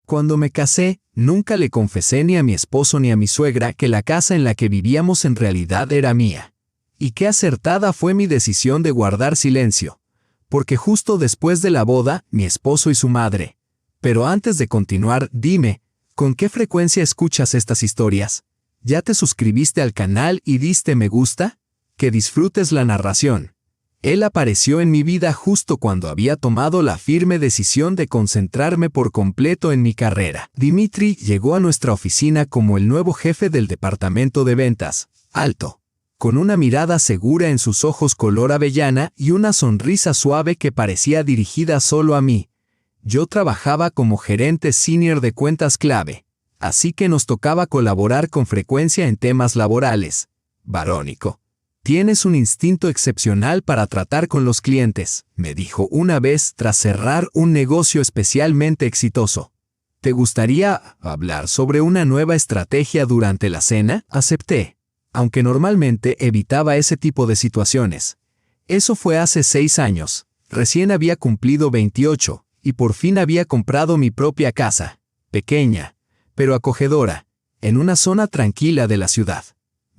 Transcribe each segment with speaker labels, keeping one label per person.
Speaker 1: Cuando me casé, nunca le confesé ni a mi esposo ni a mi suegra que la casa en la que vivíamos en realidad era mía. Y qué acertada fue mi decisión de guardar silencio, porque justo después de la boda, mi esposo y su madre. Pero antes de continuar, dime, ¿con qué frecuencia escuchas estas historias? ¿Ya te suscribiste al canal y diste me gusta? Que disfrutes la narración. Él apareció en mi vida justo cuando había tomado la firme decisión de concentrarme por completo en mi carrera. Dimitri llegó a nuestra oficina como el nuevo jefe del departamento de ventas, alto, con una mirada segura en sus ojos color avellana y una sonrisa suave que parecía dirigida solo a mí. Yo trabajaba como gerente senior de cuentas clave, así que nos tocaba colaborar con frecuencia en temas laborales. Barónico. Tienes un instinto excepcional para tratar con los clientes, me dijo una vez tras cerrar un negocio especialmente exitoso. ¿Te gustaría hablar sobre una nueva estrategia durante la cena? Acepté, aunque normalmente evitaba ese tipo de situaciones. Eso fue hace 6 años. Recién había cumplido 28 y por fin había comprado mi propia casa, pequeña, pero acogedora, en una zona tranquila de la ciudad.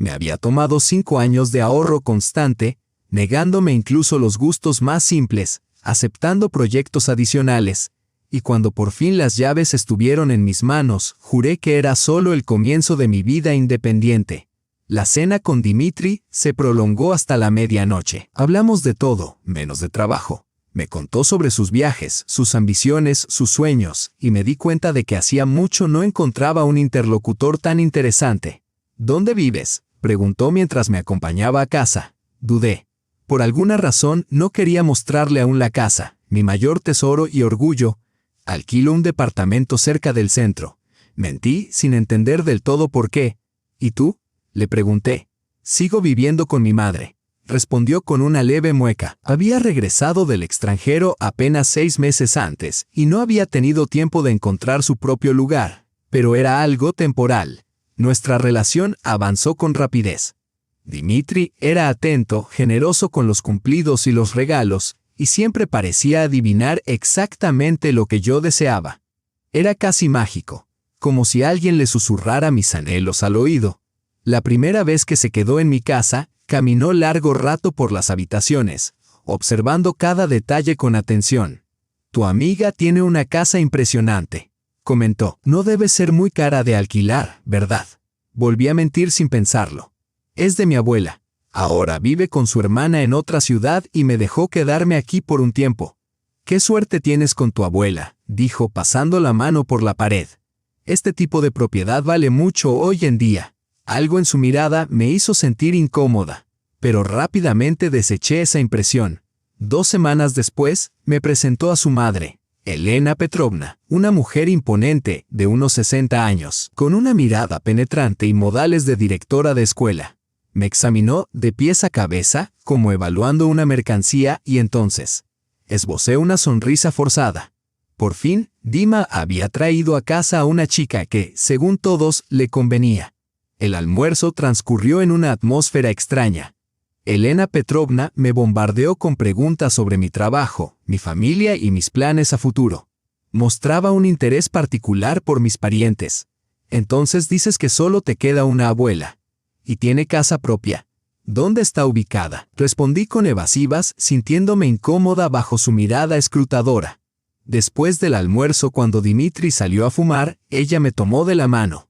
Speaker 1: Me había tomado 5 años de ahorro constante, negándome incluso los gustos más simples, aceptando proyectos adicionales, y cuando por fin las llaves estuvieron en mis manos, juré que era solo el comienzo de mi vida independiente. La cena con Dimitri se prolongó hasta la medianoche. Hablamos de todo, menos de trabajo. Me contó sobre sus viajes, sus ambiciones, sus sueños, y me di cuenta de que hacía mucho no encontraba un interlocutor tan interesante. ¿Dónde vives?, preguntó mientras me acompañaba a casa. Dudé. Por alguna razón no quería mostrarle aún la casa, mi mayor tesoro y orgullo. Alquilo un departamento cerca del centro. Mentí sin entender del todo por qué. ¿Y tú?, le pregunté. Sigo viviendo con mi madre, respondió con una leve mueca. Había regresado del extranjero apenas 6 meses antes y no había tenido tiempo de encontrar su propio lugar, pero era algo temporal. Nuestra relación avanzó con rapidez. Dimitri era atento, generoso con los cumplidos y los regalos, y siempre parecía adivinar exactamente lo que yo deseaba. Era casi mágico, como si alguien le susurrara mis anhelos al oído. La primera vez que se quedó en mi casa, caminó largo rato por las habitaciones, observando cada detalle con atención. Tu amiga tiene una casa impresionante, comentó. No debe ser muy cara de alquilar, ¿verdad? Volví a mentir sin pensarlo. Es de mi abuela. Ahora vive con su hermana en otra ciudad y me dejó quedarme aquí por un tiempo. Qué suerte tienes con tu abuela, dijo pasando la mano por la pared. Este tipo de propiedad vale mucho hoy en día. Algo en su mirada me hizo sentir incómoda, pero rápidamente deseché esa impresión. 2 semanas después, me presentó a su madre, Elena Petrovna, una mujer imponente de unos 60 años, con una mirada penetrante y modales de directora de escuela. Me examinó de pies a cabeza, como evaluando una mercancía, y entonces esbocé una sonrisa forzada. Por fin, Dima había traído a casa a una chica que, según todos, le convenía. El almuerzo transcurrió en una atmósfera extraña. Elena Petrovna me bombardeó con preguntas sobre mi trabajo, mi familia y mis planes a futuro. Mostraba un interés particular por mis parientes. Entonces dices que solo te queda una abuela. ¿Y tiene casa propia? ¿Dónde está ubicada? Respondí con evasivas, sintiéndome incómoda bajo su mirada escrutadora. Después del almuerzo, cuando Dimitri salió a fumar, ella me tomó de la mano.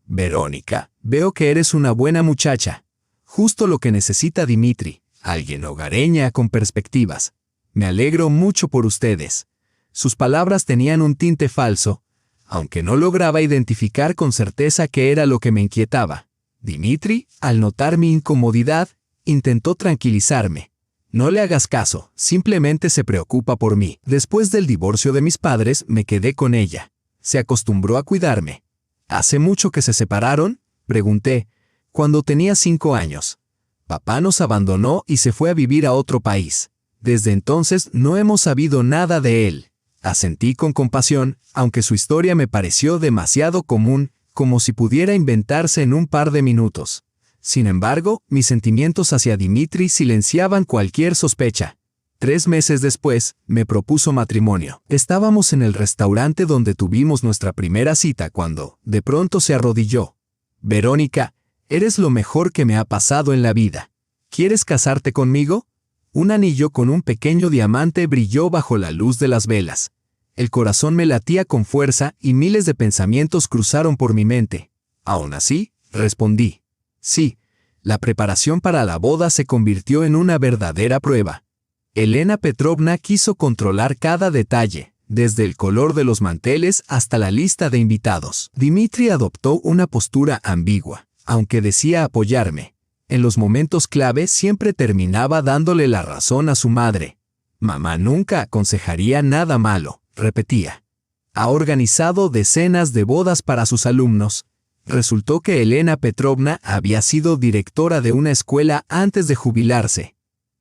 Speaker 1: Verónica, veo que eres una buena muchacha. Justo lo que necesita Dimitri, alguien hogareña con perspectivas. Me alegro mucho por ustedes. Sus palabras tenían un tinte falso, aunque no lograba identificar con certeza qué era lo que me inquietaba. Dimitri, al notar mi incomodidad, intentó tranquilizarme. No le hagas caso, simplemente se preocupa por mí. Después del divorcio de mis padres, me quedé con ella. Se acostumbró a cuidarme. ¿Hace mucho que se separaron?, pregunté. Cuando tenía 5 años. Papá nos abandonó y se fue a vivir a otro país. Desde entonces no hemos sabido nada de él. Asentí con compasión, aunque su historia me pareció demasiado común, como si pudiera inventarse en un par de minutos. Sin embargo, mis sentimientos hacia Dimitri silenciaban cualquier sospecha. 3 meses después, me propuso matrimonio. Estábamos en el restaurante donde tuvimos nuestra primera cita cuando, de pronto se arrodilló. Verónica, eres lo mejor que me ha pasado en la vida. ¿Quieres casarte conmigo? Un anillo con un pequeño diamante brilló bajo la luz de las velas. El corazón me latía con fuerza y miles de pensamientos cruzaron por mi mente. Aún así, respondí. Sí, la preparación para la boda se convirtió en una verdadera prueba. Elena Petrovna quiso controlar cada detalle, desde el color de los manteles hasta la lista de invitados. Dmitri adoptó una postura ambigua, aunque decía apoyarme. En los momentos clave siempre terminaba dándole la razón a su madre. Mamá nunca aconsejaría nada malo, repetía. Ha organizado decenas de bodas para sus alumnos. Resultó que Elena Petrovna había sido directora de una escuela antes de jubilarse.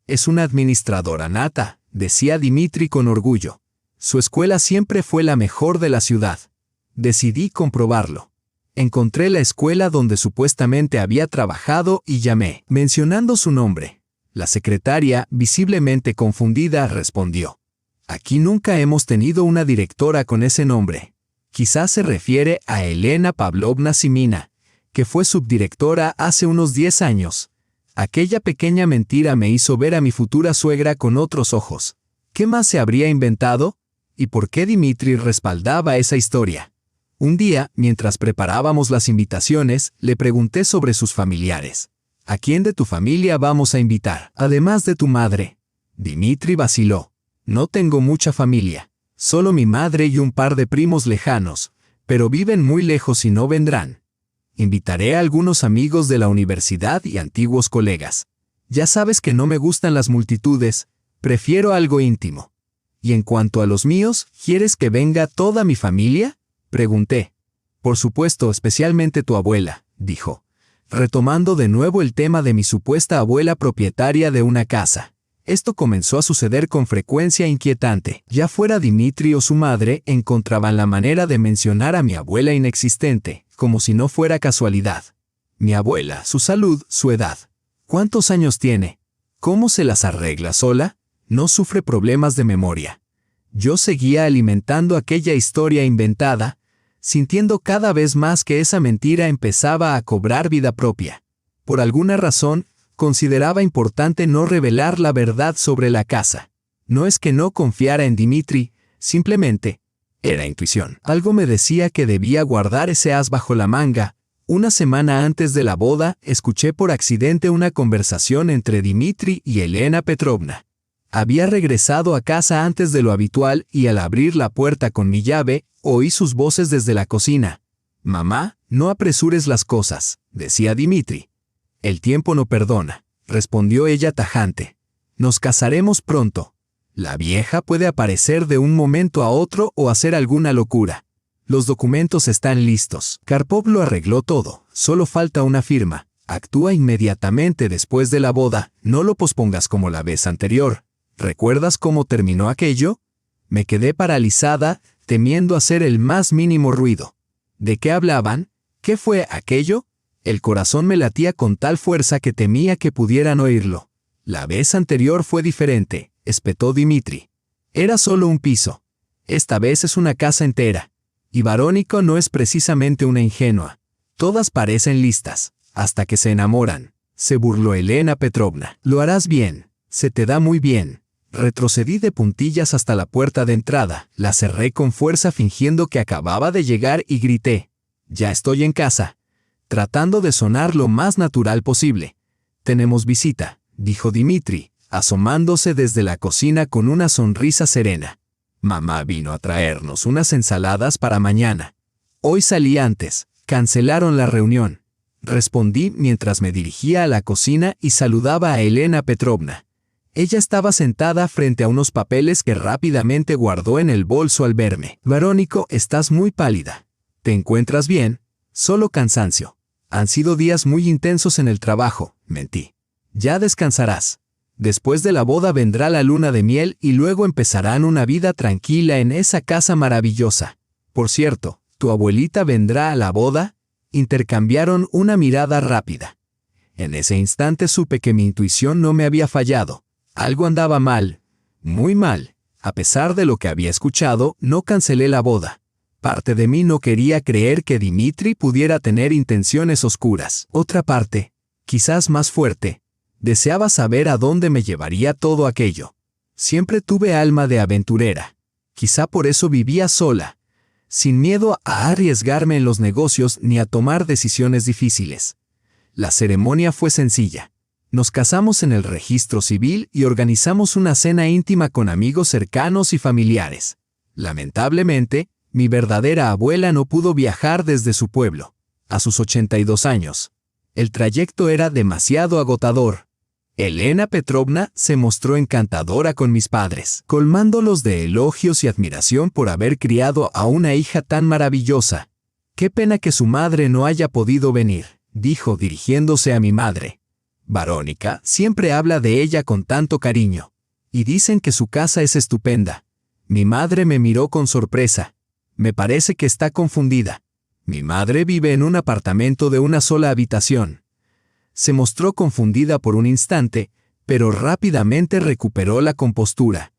Speaker 1: Es una administradora nata, decía Dmitri con orgullo. Su escuela siempre fue la mejor de la ciudad. Decidí comprobarlo. Encontré la escuela donde supuestamente había trabajado y llamé, mencionando su nombre. La secretaria, visiblemente confundida, respondió. Aquí nunca hemos tenido una directora con ese nombre. Quizás se refiere a Elena Pavlovna Simina, que fue subdirectora hace unos 10 años. Aquella pequeña mentira me hizo ver a mi futura suegra con otros ojos. ¿Qué más se habría inventado? ¿Y por qué Dmitri respaldaba esa historia? Un día, mientras preparábamos las invitaciones, le pregunté sobre sus familiares. ¿A quién de tu familia vamos a invitar, además de tu madre? Dmitri vaciló. No tengo mucha familia. Solo mi madre y un par de primos lejanos, pero viven muy lejos y no vendrán. Invitaré a algunos amigos de la universidad y antiguos colegas. Ya sabes que no me gustan las multitudes, prefiero algo íntimo. ¿Y en cuanto a los míos, quieres que venga toda mi familia? Pregunté. Por supuesto, especialmente tu abuela, dijo, retomando de nuevo el tema de mi supuesta abuela propietaria de una casa. Esto comenzó a suceder con frecuencia inquietante. Ya fuera Dmitri o su madre, encontraban la manera de mencionar a mi abuela inexistente, como si no fuera casualidad. Mi abuela, su salud, su edad. ¿Cuántos años tiene? ¿Cómo se las arregla sola? No sufre problemas de memoria. Yo seguía alimentando aquella historia inventada, sintiendo cada vez más que esa mentira empezaba a cobrar vida propia. Por alguna razón, consideraba importante no revelar la verdad sobre la casa. No es que no confiara en Dmitri, simplemente era intuición. Algo me decía que debía guardar ese as bajo la manga. Una semana antes de la boda, escuché por accidente una conversación entre Dmitri y Elena Petrovna. Había regresado a casa antes de lo habitual y al abrir la puerta con mi llave, oí sus voces desde la cocina. «Mamá, no apresures las cosas», decía Dmitri. «El tiempo no perdona», respondió ella tajante. «Nos casaremos pronto. La vieja puede aparecer de un momento a otro o hacer alguna locura. Los documentos están listos. Karpov lo arregló todo, solo falta una firma. Actúa inmediatamente después de la boda, no lo pospongas como la vez anterior. ¿Recuerdas cómo terminó aquello?» Me quedé paralizada, temiendo hacer el más mínimo ruido. ¿De qué hablaban? ¿Qué fue aquello? El corazón me latía con tal fuerza que temía que pudieran oírlo. La vez anterior fue diferente, espetó Dmitri. Era solo un piso. Esta vez es una casa entera. Y Verónica no es precisamente una ingenua. Todas parecen listas, hasta que se enamoran. Se burló Elena Petrovna. Lo harás bien. Se te da muy bien. Retrocedí de puntillas hasta la puerta de entrada. La cerré con fuerza fingiendo que acababa de llegar y grité. «Ya estoy en casa», tratando de sonar lo más natural posible. «Tenemos visita», dijo Dmitri, asomándose desde la cocina con una sonrisa serena. «Mamá vino a traernos unas ensaladas para mañana. Hoy salí antes. Cancelaron la reunión», respondí mientras me dirigía a la cocina y saludaba a Elena Petrovna. Ella estaba sentada frente a unos papeles que rápidamente guardó en el bolso al verme. «Verónica, estás muy pálida. ¿Te encuentras bien?» «Solo cansancio. Han sido días muy intensos en el trabajo», mentí. «Ya descansarás. Después de la boda vendrá la luna de miel y luego empezarán una vida tranquila en esa casa maravillosa. Por cierto, ¿tu abuelita vendrá a la boda?» Intercambiaron una mirada rápida. En ese instante supe que mi intuición no me había fallado. Algo andaba mal. Muy mal. A pesar de lo que había escuchado, no cancelé la boda. Parte de mí no quería creer que Dimitri pudiera tener intenciones oscuras. Otra parte, quizás más fuerte, deseaba saber a dónde me llevaría todo aquello. Siempre tuve alma de aventurera. Quizá por eso vivía sola, sin miedo a arriesgarme en los negocios ni a tomar decisiones difíciles. La ceremonia fue sencilla. Nos casamos en el registro civil y organizamos una cena íntima con amigos cercanos y familiares. Lamentablemente, mi verdadera abuela no pudo viajar desde su pueblo, a sus 82 años. El trayecto era demasiado agotador. Elena Petrovna se mostró encantadora con mis padres, colmándolos de elogios y admiración por haber criado a una hija tan maravillosa. «Qué pena que su madre no haya podido venir», dijo dirigiéndose a mi madre. «Verónica siempre habla de ella con tanto cariño, y dicen que su casa es estupenda». Mi madre me miró con sorpresa. Me parece que está confundida. Mi madre vive en un apartamento de una sola habitación. Se mostró confundida por un instante, pero rápidamente recuperó la compostura.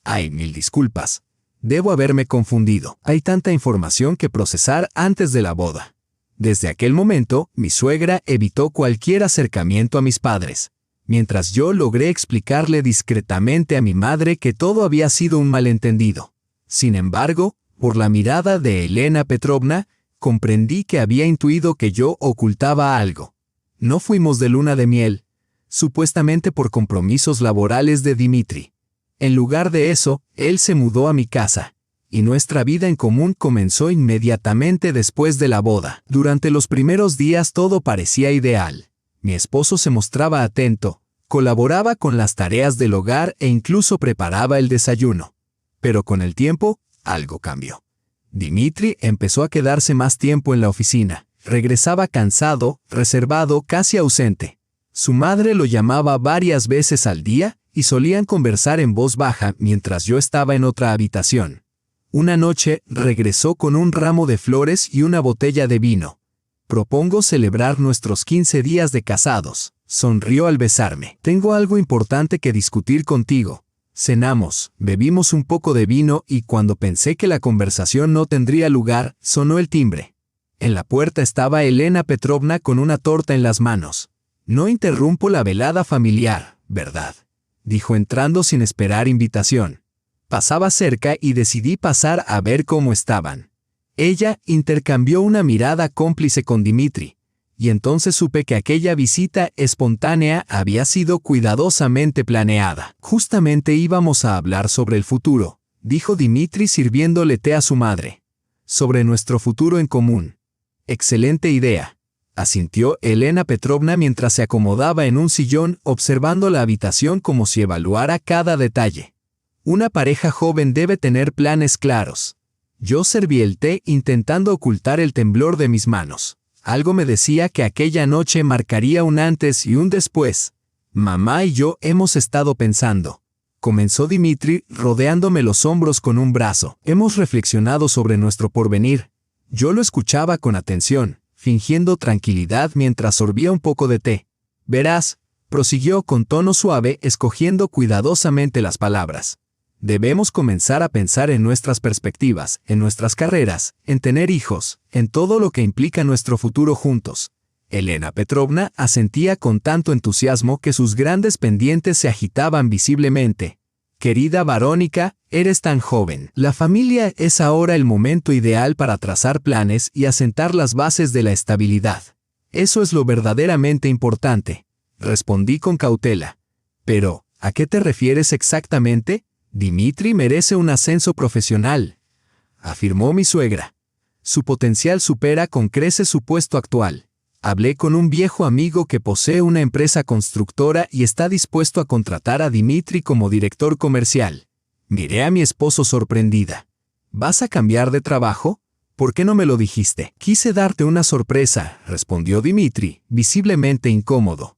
Speaker 1: «Ay, mil disculpas. Debo haberme confundido. Hay tanta información que procesar antes de la boda». Desde aquel momento, mi suegra evitó cualquier acercamiento a mis padres, mientras yo logré explicarle discretamente a mi madre que todo había sido un malentendido. Sin embargo, por la mirada de Elena Petrovna, comprendí que había intuido que yo ocultaba algo. No fuimos de luna de miel, supuestamente por compromisos laborales de Dimitri. En lugar de eso, él se mudó a mi casa, y nuestra vida en común comenzó inmediatamente después de la boda. Durante los primeros días todo parecía ideal. Mi esposo se mostraba atento, colaboraba con las tareas del hogar e incluso preparaba el desayuno. Pero con el tiempo, algo cambió. Dimitri empezó a quedarse más tiempo en la oficina. Regresaba cansado, reservado, casi ausente. Su madre lo llamaba varias veces al día y solían conversar en voz baja mientras yo estaba en otra habitación. Una noche regresó con un ramo de flores y una botella de vino. «Propongo celebrar nuestros 15 días de casados», sonrió al besarme. «Tengo algo importante que discutir contigo». Cenamos, bebimos un poco de vino y cuando pensé que la conversación no tendría lugar, sonó el timbre. En la puerta estaba Elena Petrovna con una torta en las manos. «No interrumpo la velada familiar, ¿verdad?», dijo entrando sin esperar invitación. Pasaba cerca y decidí pasar a ver cómo estaban. Ella intercambió una mirada cómplice con Dimitri, y entonces supe que aquella visita espontánea había sido cuidadosamente planeada. «Justamente íbamos a hablar sobre el futuro», dijo Dimitri sirviéndole té a su madre. «Sobre nuestro futuro en común». «Excelente idea», asintió Elena Petrovna mientras se acomodaba en un sillón observando la habitación como si evaluara cada detalle. «Una pareja joven debe tener planes claros». Yo serví el té intentando ocultar el temblor de mis manos. Algo me decía que aquella noche marcaría un antes y un después. «Mamá y yo hemos estado pensando», comenzó Dimitri rodeándome los hombros con un brazo. «Hemos reflexionado sobre nuestro porvenir». Yo lo escuchaba con atención, fingiendo tranquilidad mientras sorbía un poco de té. «Verás», prosiguió con tono suave, escogiendo cuidadosamente las palabras. «Debemos comenzar a pensar en nuestras perspectivas, en nuestras carreras, en tener hijos, en todo lo que implica nuestro futuro juntos». Elena Petrovna asentía con tanto entusiasmo que sus grandes pendientes se agitaban visiblemente. «Querida Verónica, eres tan joven. La familia es ahora el momento ideal para trazar planes y asentar las bases de la estabilidad. Eso es lo verdaderamente importante», respondí con cautela. «Pero, ¿a qué te refieres exactamente? Dimitri merece un ascenso profesional», afirmó mi suegra. «Su potencial supera con creces su puesto actual. Hablé con un viejo amigo que posee una empresa constructora y está dispuesto a contratar a Dimitri como director comercial». Miré a mi esposo sorprendida. «¿Vas a cambiar de trabajo? ¿Por qué no me lo dijiste?» «Quise darte una sorpresa», respondió Dimitri, visiblemente incómodo.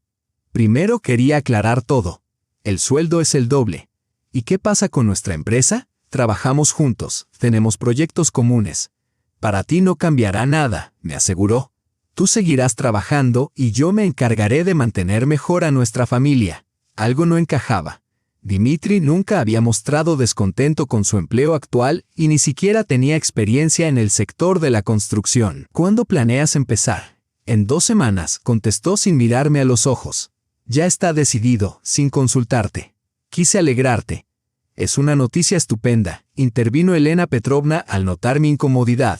Speaker 1: «Primero quería aclarar todo. El sueldo es el doble. ¿Y qué pasa con nuestra empresa? Trabajamos juntos, tenemos proyectos comunes. Para ti no cambiará nada», me aseguró. «Tú seguirás trabajando y yo me encargaré de mantener mejor a nuestra familia». Algo no encajaba. Dimitri nunca había mostrado descontento con su empleo actual y ni siquiera tenía experiencia en el sector de la construcción. ¿Cuándo planeas empezar? En 2 semanas, contestó sin mirarme a los ojos. Ya está decidido, sin consultarte. Quise alegrarte. Es una noticia estupenda, intervino Elena Petrovna al notar mi incomodidad.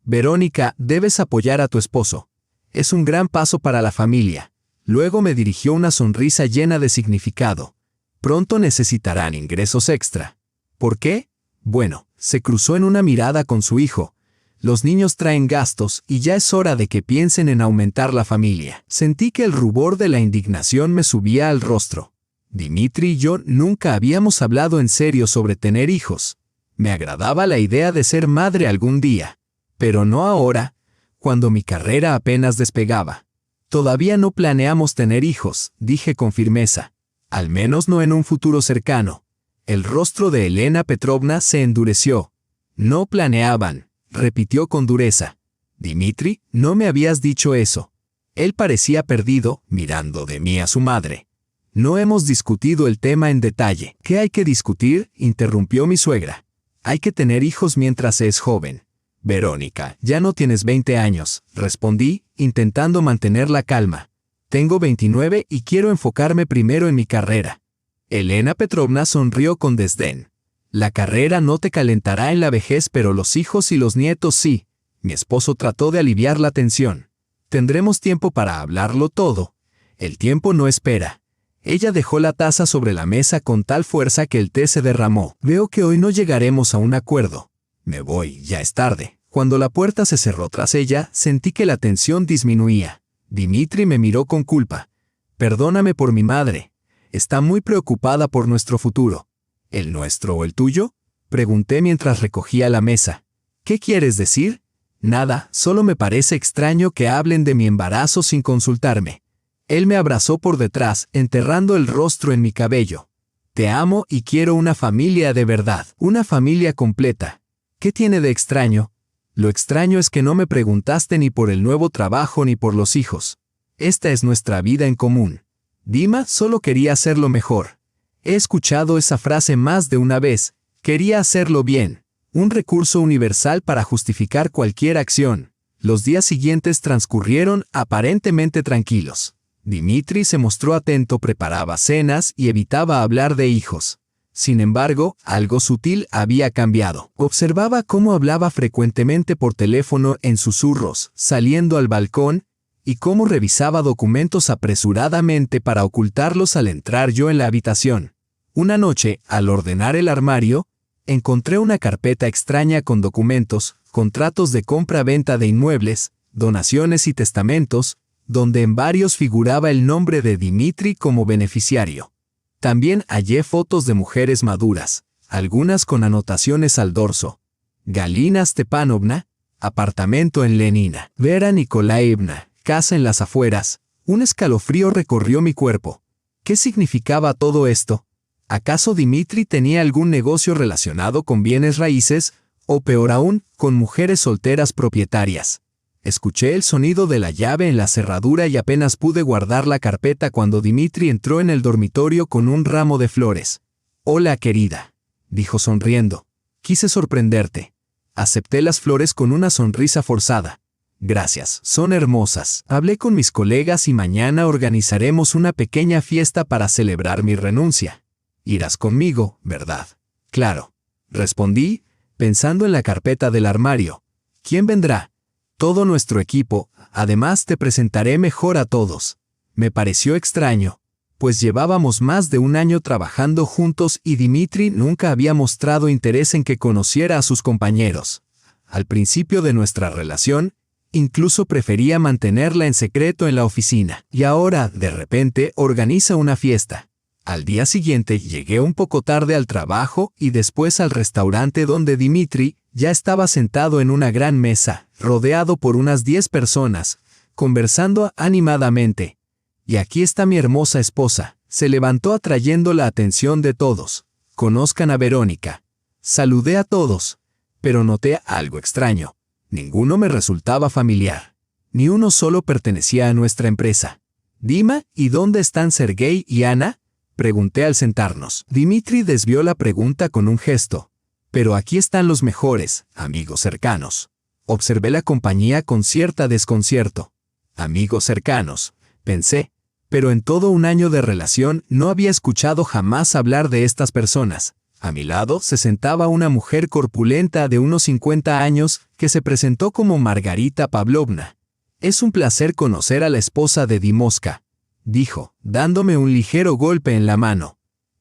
Speaker 1: Verónica, debes apoyar a tu esposo. Es un gran paso para la familia. Luego me dirigió una sonrisa llena de significado. Pronto necesitarán ingresos extra. ¿Por qué? Bueno, se cruzó en una mirada con su hijo. Los niños traen gastos y ya es hora de que piensen en aumentar la familia. Sentí que el rubor de la indignación me subía al rostro. Dimitri y yo nunca habíamos hablado en serio sobre tener hijos. Me agradaba la idea de ser madre algún día, pero no ahora, cuando mi carrera apenas despegaba. Todavía no planeamos tener hijos, dije con firmeza. Al menos no en un futuro cercano. El rostro de Elena Petrovna se endureció. No planeaban, repitió con dureza. Dimitri, no me habías dicho eso. Él parecía perdido, mirando de mí a su madre. No hemos discutido el tema en detalle. ¿Qué hay que discutir?, interrumpió mi suegra. Hay que tener hijos mientras se es joven. Verónica, ya no tienes 20 años, respondí, intentando mantener la calma. Tengo 29 y quiero enfocarme primero en mi carrera. Elena Petrovna sonrió con desdén. La carrera no te calentará en la vejez, pero los hijos y los nietos sí. Mi esposo trató de aliviar la tensión. Tendremos tiempo para hablarlo todo. El tiempo no espera. Ella dejó la taza sobre la mesa con tal fuerza que el té se derramó. Veo que hoy no llegaremos a un acuerdo. Me voy, ya es tarde. Cuando la puerta se cerró tras ella, sentí que la tensión disminuía. Dimitri me miró con culpa. Perdóname por mi madre. Está muy preocupada por nuestro futuro. ¿El nuestro o el tuyo?, pregunté mientras recogía la mesa. ¿Qué quieres decir? Nada, solo me parece extraño que hablen de mi embarazo sin consultarme. Él me abrazó por detrás, enterrando el rostro en mi cabello. Te amo y quiero una familia de verdad, una familia completa. ¿Qué tiene de extraño? Lo extraño es que no me preguntaste ni por el nuevo trabajo ni por los hijos. Esta es nuestra vida en común. Dima solo quería hacerlo mejor. He escuchado esa frase más de una vez. Quería hacerlo bien. Un recurso universal para justificar cualquier acción. Los días siguientes transcurrieron aparentemente tranquilos. Dimitri se mostró atento, preparaba cenas y evitaba hablar de hijos. Sin embargo, algo sutil había cambiado. Observaba cómo hablaba frecuentemente por teléfono en susurros, saliendo al balcón, y cómo revisaba documentos apresuradamente para ocultarlos al entrar yo en la habitación. Una noche, al ordenar el armario, encontré una carpeta extraña con documentos, contratos de compra-venta de inmuebles, donaciones y testamentos, donde en varios figuraba el nombre de Dimitri como beneficiario. También hallé fotos de mujeres maduras, algunas con anotaciones al dorso. Galina Stepanovna, apartamento en Lenina. Vera Nikolaevna, casa en las afueras. Un escalofrío recorrió mi cuerpo. ¿Qué significaba todo esto? ¿Acaso Dimitri tenía algún negocio relacionado con bienes raíces, o peor aún, con mujeres solteras propietarias? Escuché el sonido de la llave en la cerradura y apenas pude guardar la carpeta cuando Dimitri entró en el dormitorio con un ramo de flores. «Hola, querida», dijo sonriendo. «Quise sorprenderte». Acepté las flores con una sonrisa forzada. «Gracias, son hermosas. Hablé con mis colegas y mañana organizaremos una pequeña fiesta para celebrar mi renuncia. Irás conmigo, ¿verdad?» «Claro», respondí, pensando en la carpeta del armario. «¿Quién vendrá?» «Todo nuestro equipo, además te presentaré mejor a todos». Me pareció extraño, pues llevábamos más de un año trabajando juntos y Dimitri nunca había mostrado interés en que conociera a sus compañeros. Al principio de nuestra relación, incluso prefería mantenerla en secreto en la oficina. Y ahora, de repente, organiza una fiesta. Al día siguiente llegué un poco tarde al trabajo y después al restaurante donde Dimitri ya estaba sentado en una gran mesa, rodeado por unas 10 personas, conversando animadamente. «Y aquí está mi hermosa esposa», se levantó atrayendo la atención de todos. «Conozcan a Verónica». Saludé a todos, pero noté algo extraño. Ninguno me resultaba familiar. Ni uno solo pertenecía a nuestra empresa. «Dima, ¿y dónde están Sergei y Ana?», Pregunté al sentarnos. Dimitri desvió la pregunta con un gesto. Pero aquí están los mejores, amigos cercanos. Observé la compañía con cierta desconcierto. Amigos cercanos, pensé. Pero en todo un año de relación no había escuchado jamás hablar de estas personas. A mi lado se sentaba una mujer corpulenta de unos 50 años que se presentó como Margarita Pavlovna. «Es un placer conocer a la esposa de Dimoska», dijo, dándome un ligero golpe en la mano.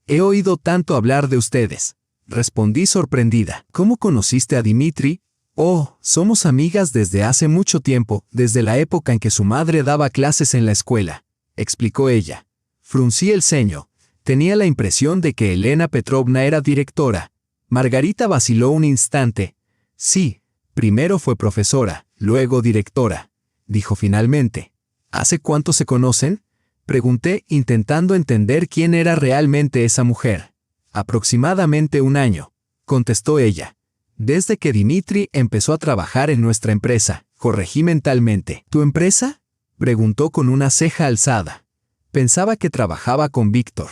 Speaker 1: «He oído tanto hablar de ustedes», respondí sorprendida. «¿Cómo conociste a Dimitri?» «Oh, somos amigas desde hace mucho tiempo, desde la época en que su madre daba clases en la escuela», explicó ella. Fruncí el ceño. Tenía la impresión de que Elena Petrovna era directora. Margarita vaciló un instante. «Sí, primero fue profesora, luego directora», dijo finalmente. «¿Hace cuánto se conocen?», pregunté, intentando entender quién era realmente esa mujer. «Aproximadamente un año», contestó ella. «Desde que Dimitri empezó a trabajar en nuestra empresa», corregí mentalmente. «¿Tu empresa?», preguntó con una ceja alzada. «Pensaba que trabajaba con Víctor»,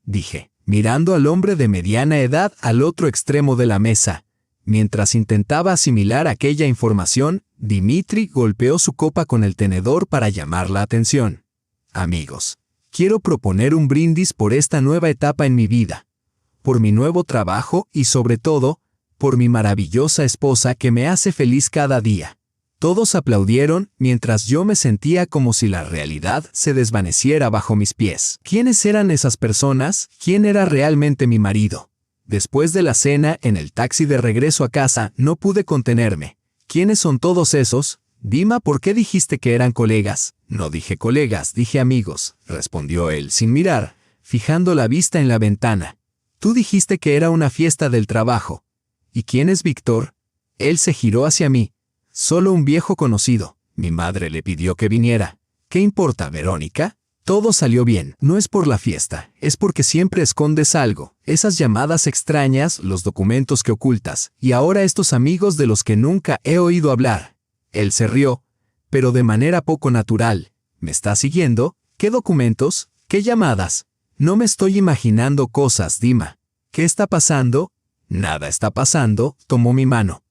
Speaker 1: dije, mirando al hombre de mediana edad al otro extremo de la mesa. Mientras intentaba asimilar aquella información, Dimitri golpeó su copa con el tenedor para llamar la atención. «Amigos, quiero proponer un brindis por esta nueva etapa en mi vida, por mi nuevo trabajo y sobre todo, por mi maravillosa esposa que me hace feliz cada día». Todos aplaudieron mientras yo me sentía como si la realidad se desvaneciera bajo mis pies. ¿Quiénes eran esas personas? ¿Quién era realmente mi marido? Después de la cena, en el taxi de regreso a casa, no pude contenerme. ¿Quiénes son todos esos? Dima, ¿por qué dijiste que eran colegas? No dije colegas, dije amigos, respondió él sin mirar, fijando la vista en la ventana. Tú dijiste que era una fiesta del trabajo. ¿Y quién es Víctor? Él se giró hacia mí. Solo un viejo conocido. Mi madre le pidió que viniera. ¿Qué importa, Verónica? Todo salió bien. No es por la fiesta, es porque siempre escondes algo. Esas llamadas extrañas, los documentos que ocultas, y ahora estos amigos de los que nunca he oído hablar. Él se rió, pero de manera poco natural. ¿Me estás siguiendo? ¿Qué documentos? ¿Qué llamadas? No me estoy imaginando cosas, Dima. ¿Qué está pasando? Nada está pasando, tomó mi mano.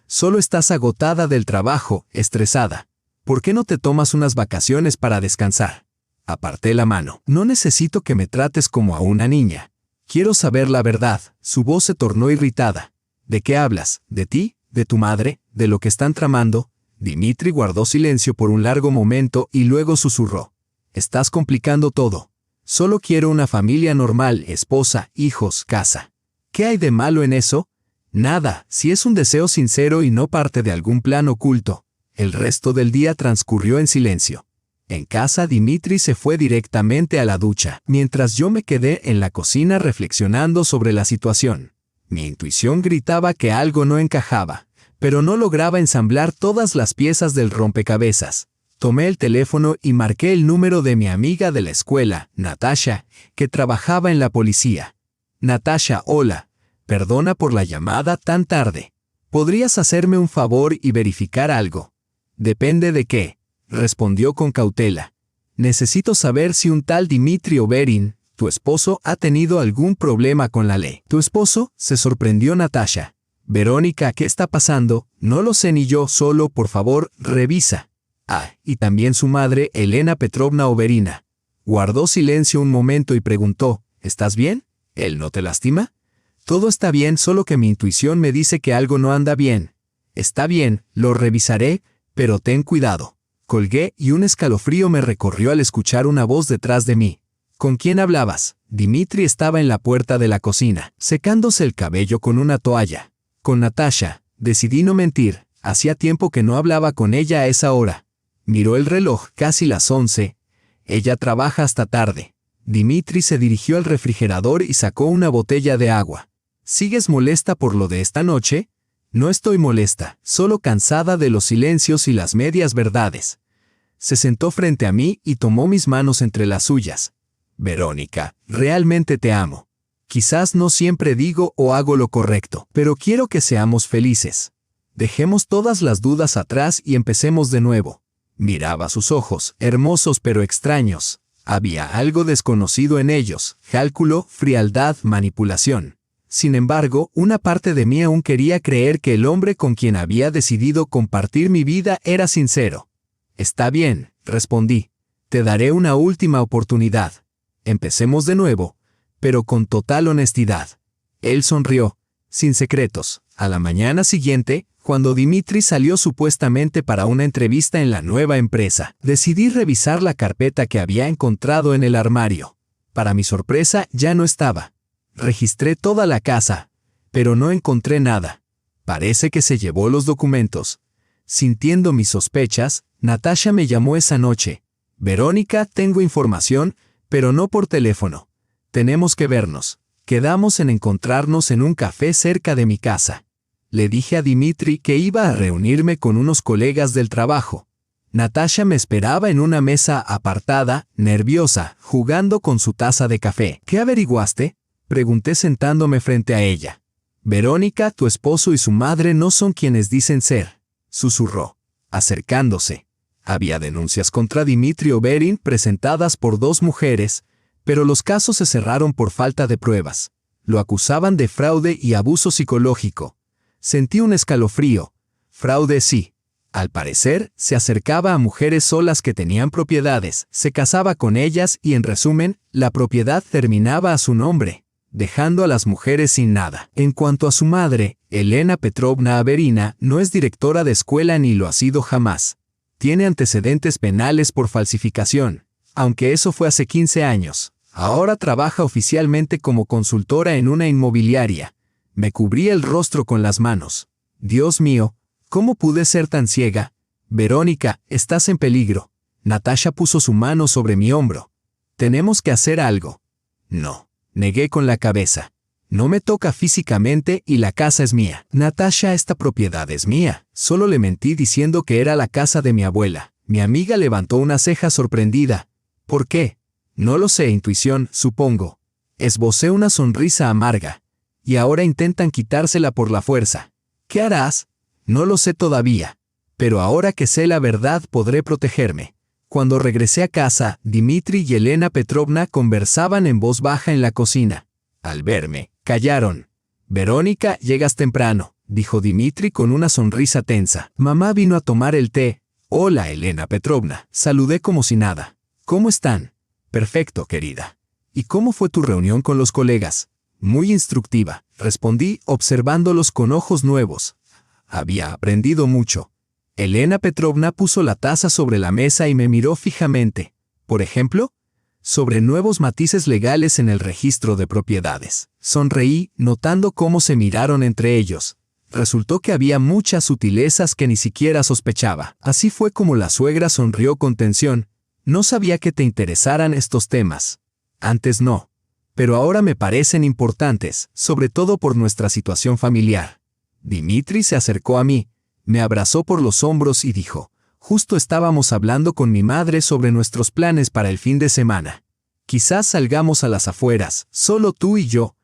Speaker 1: Solo estás agotada del trabajo, estresada. ¿Por qué no te tomas unas vacaciones para descansar? Aparté la mano. No necesito que me trates como a una niña. Quiero saber la verdad. Su voz se tornó irritada. ¿De qué hablas? ¿De ti? ¿De tu madre? ¿De lo que están tramando? Dimitri guardó silencio por un largo momento y luego susurró. Estás complicando todo. Solo quiero una familia normal, esposa, hijos, casa. ¿Qué hay de malo en eso? Nada, si es un deseo sincero y no parte de algún plan oculto. El resto del día transcurrió en silencio. En casa, Dimitri se fue directamente a la ducha, mientras yo me quedé en la cocina reflexionando sobre la situación. Mi intuición gritaba que algo no encajaba, pero no lograba ensamblar todas las piezas del rompecabezas. Tomé el teléfono y marqué el número de mi amiga de la escuela, Natasha, que trabajaba en la policía. Natasha, hola. Perdona por la llamada tan tarde. ¿Podrías hacerme un favor y verificar algo? Depende de qué, respondió con cautela. Necesito saber si un tal Dimitri Overin, tu esposo, ha tenido algún problema con la ley. ¿Tu esposo?, se sorprendió Natasha. Verónica, ¿qué está pasando? No lo sé ni yo, solo, por favor, revisa. Ah, y también su madre, Elena Petrovna Overina. Guardó silencio un momento y preguntó, ¿estás bien? ¿Él no te lastima? Todo está bien, solo que mi intuición me dice que algo no anda bien. Está bien, lo revisaré, pero ten cuidado. Colgué y un escalofrío me recorrió al escuchar una voz detrás de mí. ¿Con quién hablabas? Dimitri estaba en la puerta de la cocina, secándose el cabello con una toalla. Con Natasha. Decidí no mentir, hacía tiempo que no hablaba con ella a esa hora. Miró el reloj, casi las 11. Ella trabaja hasta tarde. Dimitri se dirigió al refrigerador y sacó una botella de agua. ¿Sigues molesta por lo de esta noche? No estoy molesta, solo cansada de los silencios y las medias verdades. Se sentó frente a mí y tomó mis manos entre las suyas. Verónica, realmente te amo. Quizás no siempre digo o hago lo correcto, pero quiero que seamos felices. Dejemos todas las dudas atrás y empecemos de nuevo. Miraba sus ojos, hermosos pero extraños. Había algo desconocido en ellos: cálculo, frialdad, manipulación. Sin embargo, una parte de mí aún quería creer que el hombre con quien había decidido compartir mi vida era sincero. Está bien, respondí. Te daré una última oportunidad. Empecemos de nuevo, pero con total honestidad. Él sonrió, sin secretos. A la mañana siguiente, cuando Dimitri salió supuestamente para una entrevista en la nueva empresa, decidí revisar la carpeta que había encontrado en el armario. Para mi sorpresa, ya no estaba. Registré toda la casa, pero no encontré nada. Parece que se llevó los documentos. Sintiendo mis sospechas, Natasha me llamó esa noche. Verónica, tengo información, pero no por teléfono. Tenemos que vernos. Quedamos en encontrarnos en un café cerca de mi casa. Le dije a Dimitri que iba a reunirme con unos colegas del trabajo. Natasha me esperaba en una mesa apartada, nerviosa, jugando con su taza de café. ¿Qué averiguaste?, pregunté sentándome frente a ella. Verónica, tu esposo y su madre no son quienes dicen ser, susurró, acercándose. Había denuncias contra Dimitri Overin presentadas por 2 mujeres, pero los casos se cerraron por falta de pruebas. Lo acusaban de fraude y abuso psicológico. Sentí un escalofrío. Fraude sí. Al parecer, se acercaba a mujeres solas que tenían propiedades, se casaba con ellas y, en resumen, la propiedad terminaba a su nombre, dejando a las mujeres sin nada. En cuanto a su madre, Elena Petrovna Averina, no es directora de escuela ni lo ha sido jamás. Tiene antecedentes penales por falsificación, aunque eso fue hace 15 años. Ahora trabaja oficialmente como consultora en una inmobiliaria. Me cubrí el rostro con las manos. Dios mío, ¿cómo pude ser tan ciega? Verónica, estás en peligro. Natasha puso su mano sobre mi hombro. Tenemos que hacer algo. No, negué con la cabeza. No me toca físicamente y la casa es mía. Natasha, esta propiedad es mía. Solo le mentí diciendo que era la casa de mi abuela. Mi amiga levantó una ceja sorprendida. ¿Por qué? No lo sé, intuición, supongo. Esbocé una sonrisa amarga. Y ahora intentan quitársela por la fuerza. ¿Qué harás? No lo sé todavía. Pero ahora que sé la verdad podré protegerme. Cuando regresé a casa, Dimitri y Elena Petrovna conversaban en voz baja en la cocina. Al verme, callaron. Verónica, llegas temprano, dijo Dimitri con una sonrisa tensa. Mamá vino a tomar el té. Hola, Elena Petrovna. Saludé como si nada. ¿Cómo están? Perfecto, querida. ¿Y cómo fue tu reunión con los colegas? Muy instructiva, respondí, observándolos con ojos nuevos. Había aprendido mucho. Elena Petrovna puso la taza sobre la mesa y me miró fijamente. Por ejemplo, sobre nuevos matices legales en el registro de propiedades. Sonreí, notando cómo se miraron entre ellos. Resultó que había muchas sutilezas que ni siquiera sospechaba. Así fue como la suegra sonrió con tensión. No sabía que te interesaran estos temas. Antes no. Pero ahora me parecen importantes, sobre todo por nuestra situación familiar. Dimitri se acercó a mí, me abrazó por los hombros y dijo, justo estábamos hablando con mi madre sobre nuestros planes para el fin de semana. Quizás salgamos a las afueras, solo tú y yo,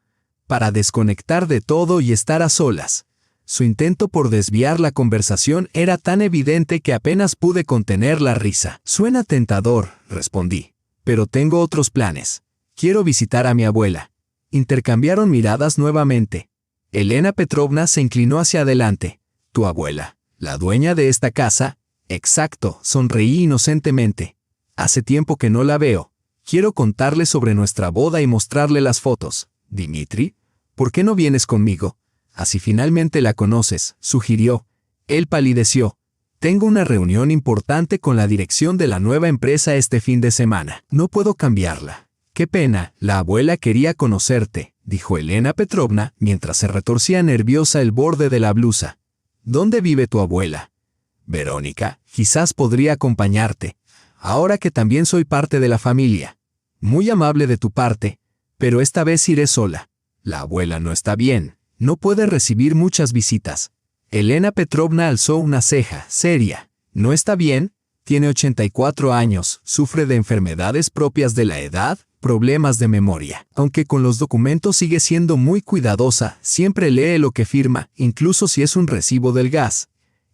Speaker 1: para desconectar de todo y estar a solas. Su intento por desviar la conversación era tan evidente que apenas pude contener la risa. Suena tentador, respondí, pero tengo otros planes. Quiero visitar a mi abuela. Intercambiaron miradas nuevamente. Elena Petrovna se inclinó hacia adelante. ¿Tu abuela? ¿La dueña de esta casa? Exacto, sonreí inocentemente. Hace tiempo que no la veo. Quiero contarle sobre nuestra boda y mostrarle las fotos. Dimitri, ¿por qué no vienes conmigo? Así finalmente la conoces, sugirió. Él palideció. Tengo una reunión importante con la dirección de la nueva empresa este fin de semana. No puedo cambiarla. Qué pena, la abuela quería conocerte, dijo Elena Petrovna, mientras se retorcía nerviosa el borde de la blusa. ¿Dónde vive tu abuela? Verónica, quizás podría acompañarte, ahora que también soy parte de la familia. Muy amable de tu parte, pero esta vez iré sola. La abuela no está bien, no puede recibir muchas visitas. Elena Petrovna alzó una ceja, seria. ¿No está bien? Tiene 84 años, sufre de enfermedades propias de la edad, problemas de memoria. Aunque con los documentos sigue siendo muy cuidadosa, siempre lee lo que firma, incluso si es un recibo del gas.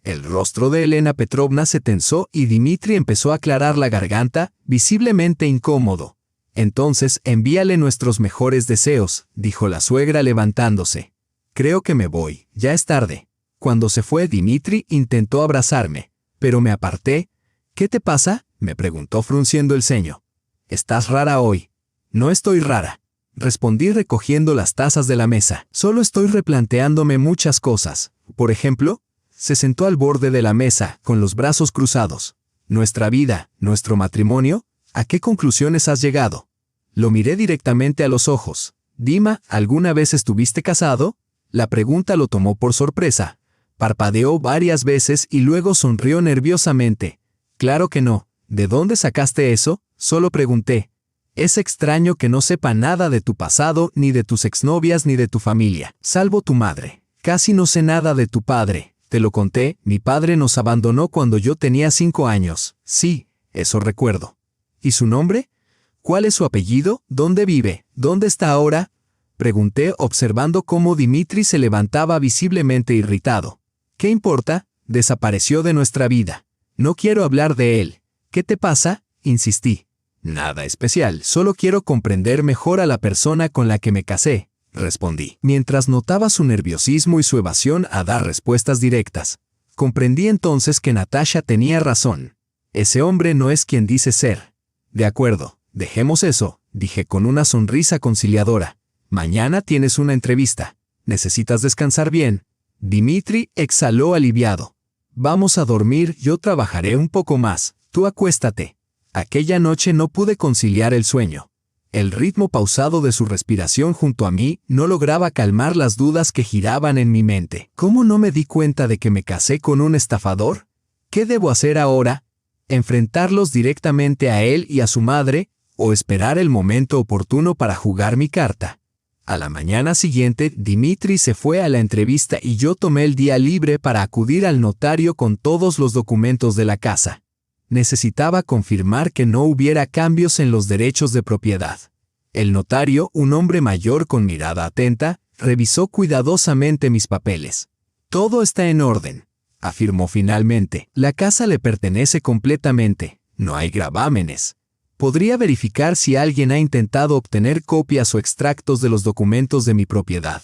Speaker 1: El rostro de Elena Petrovna se tensó y Dmitri empezó a aclarar la garganta, visiblemente incómodo. Entonces envíale nuestros mejores deseos, dijo la suegra levantándose. Creo que me voy, ya es tarde. Cuando se fue, Dmitri intentó abrazarme, pero me aparté. ¿Qué te pasa?, me preguntó frunciendo el ceño. Estás rara hoy. No estoy rara, respondí recogiendo las tazas de la mesa. Solo estoy replanteándome muchas cosas. Por ejemplo, se sentó al borde de la mesa, con los brazos cruzados. Nuestra vida, nuestro matrimonio, ¿a qué conclusiones has llegado? Lo miré directamente a los ojos. Dima, ¿alguna vez estuviste casado? La pregunta lo tomó por sorpresa. Parpadeó varias veces y luego sonrió nerviosamente. Claro que no. ¿De dónde sacaste eso? Solo pregunté. Es extraño que no sepa nada de tu pasado, ni de tus exnovias, ni de tu familia. Salvo tu madre. Casi no sé nada de tu padre. Te lo conté, mi padre nos abandonó cuando yo tenía 5 años. Sí, eso recuerdo. ¿Y su nombre? ¿Cuál es su apellido? ¿Dónde vive? ¿Dónde está ahora? Pregunté observando cómo Dmitri se levantaba visiblemente irritado. ¿Qué importa? Desapareció de nuestra vida. No quiero hablar de él. ¿Qué te pasa? Insistí. Nada especial, solo quiero comprender mejor a la persona con la que me casé, respondí, mientras notaba su nerviosismo y su evasión a dar respuestas directas. Comprendí entonces que Natasha tenía razón. Ese hombre no es quien dice ser. De acuerdo, dejemos eso, dije con una sonrisa conciliadora. Mañana tienes una entrevista. ¿Necesitas descansar bien? Dmitri exhaló aliviado. Vamos a dormir, yo trabajaré un poco más. Tú acuéstate. Aquella noche no pude conciliar el sueño. El ritmo pausado de su respiración junto a mí no lograba calmar las dudas que giraban en mi mente. ¿Cómo no me di cuenta de que me casé con un estafador? ¿Qué debo hacer ahora? ¿Enfrentarlos directamente a él y a su madre, o esperar el momento oportuno para jugar mi carta? A la mañana siguiente, Dmitri se fue a la entrevista y yo tomé el día libre para acudir al notario con todos los documentos de la casa. Necesitaba confirmar que no hubiera cambios en los derechos de propiedad. El notario, un hombre mayor con mirada atenta, revisó cuidadosamente mis papeles. Todo está en orden, afirmó finalmente. La casa le pertenece completamente, no hay gravámenes. ¿Podría verificar si alguien ha intentado obtener copias o extractos de los documentos de mi propiedad?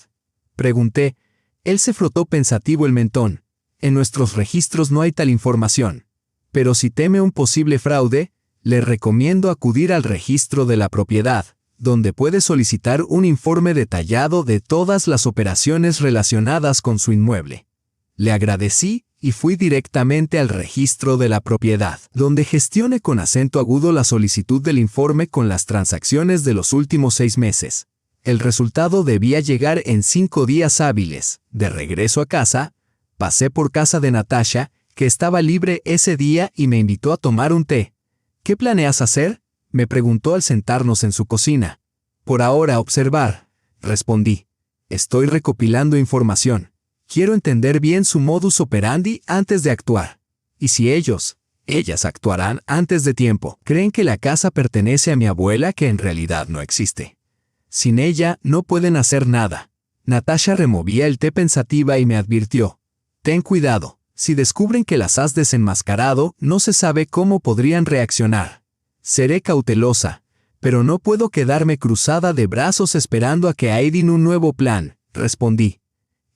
Speaker 1: Pregunté. Él se frotó pensativo el mentón. En nuestros registros no hay tal información. Pero si teme un posible fraude, le recomiendo acudir al registro de la propiedad, donde puede solicitar un informe detallado de todas las operaciones relacionadas con su inmueble. Le agradecí y fui directamente al registro de la propiedad, donde gestioné con acento agudo la solicitud del informe con las transacciones de los últimos 6 meses. El resultado debía llegar en 5 días hábiles. De regreso a casa, pasé por casa de Natasha, que estaba libre ese día y me invitó a tomar un té. ¿Qué planeas hacer?, me preguntó al sentarnos en su cocina. Por ahora observar, respondí. Estoy recopilando información. Quiero entender bien su modus operandi antes de actuar. Y si ellas actuarán antes de tiempo, creen que la casa pertenece a mi abuela que en realidad no existe. Sin ella no pueden hacer nada. Natasha removía el té pensativa y me advirtió. Ten cuidado. Si descubren que las has desenmascarado, no se sabe cómo podrían reaccionar. Seré cautelosa, pero no puedo quedarme cruzada de brazos esperando a que aiden un nuevo plan, respondí.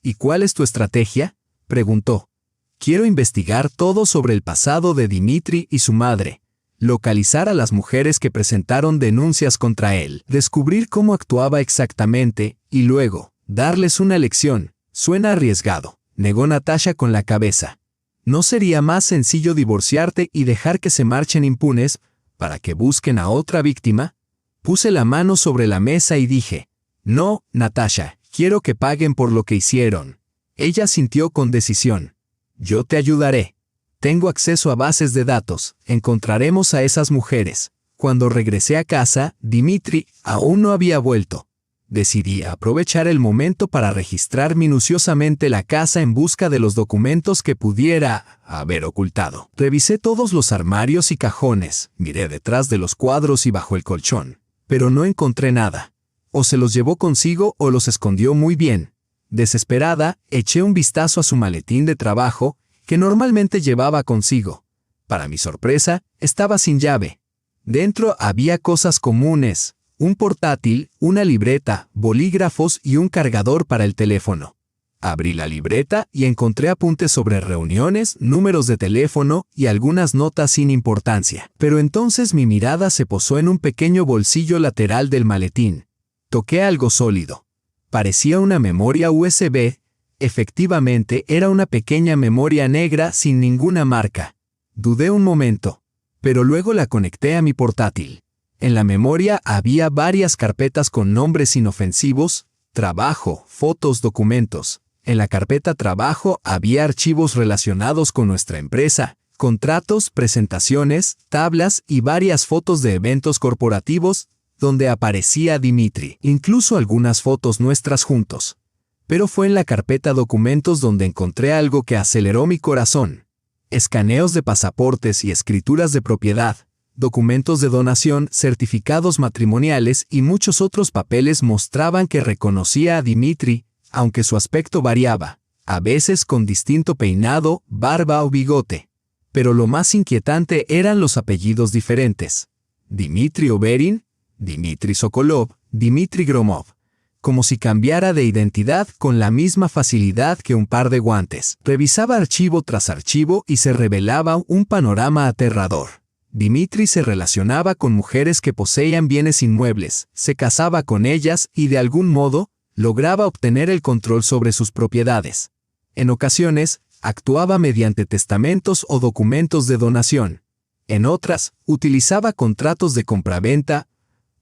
Speaker 1: ¿Y cuál es tu estrategia?, preguntó. Quiero investigar todo sobre el pasado de Dmitri y su madre, localizar a las mujeres que presentaron denuncias contra él, descubrir cómo actuaba exactamente y luego, darles una lección. Suena arriesgado, negó Natasha con la cabeza. ¿No sería más sencillo divorciarte y dejar que se marchen impunes para que busquen a otra víctima? Puse la mano sobre la mesa y dije, no, Natasha, quiero que paguen por lo que hicieron. Ella sintió con decisión. Yo te ayudaré. Tengo acceso a bases de datos, encontraremos a esas mujeres. Cuando regresé a casa, Dmitri aún no había vuelto. Decidí aprovechar el momento para registrar minuciosamente la casa en busca de los documentos que pudiera haber ocultado. Revisé todos los armarios y cajones, miré detrás de los cuadros y bajo el colchón, pero no encontré nada. O se los llevó consigo o los escondió muy bien. Desesperada, eché un vistazo a su maletín de trabajo que normalmente llevaba consigo. Para mi sorpresa, estaba sin llave. Dentro había cosas comunes: un portátil, una libreta, bolígrafos y un cargador para el teléfono. Abrí la libreta y encontré apuntes sobre reuniones, números de teléfono y algunas notas sin importancia. Pero entonces mi mirada se posó en un pequeño bolsillo lateral del maletín. Toqué algo sólido. Parecía una memoria USB. Efectivamente, era una pequeña memoria negra sin ninguna marca. Dudé un momento, pero luego la conecté a mi portátil. En la memoria había varias carpetas con nombres inofensivos: trabajo, fotos, documentos. En la carpeta trabajo había archivos relacionados con nuestra empresa, contratos, presentaciones, tablas y varias fotos de eventos corporativos donde aparecía Dimitri, incluso algunas fotos nuestras juntos. Pero fue en la carpeta documentos donde encontré algo que aceleró mi corazón: escaneos de pasaportes y escrituras de propiedad, documentos de donación, certificados matrimoniales y muchos otros papeles mostraban que reconocía a Dimitri, aunque su aspecto variaba, a veces con distinto peinado, barba o bigote. Pero lo más inquietante eran los apellidos diferentes: Dimitri Overin, Dimitri Sokolov, Dimitri Gromov. Como si cambiara de identidad con la misma facilidad que un par de guantes. Revisaba archivo tras archivo y se revelaba un panorama aterrador. Dimitri se relacionaba con mujeres que poseían bienes inmuebles, se casaba con ellas y de algún modo lograba obtener el control sobre sus propiedades. En ocasiones, actuaba mediante testamentos o documentos de donación. En otras, utilizaba contratos de compraventa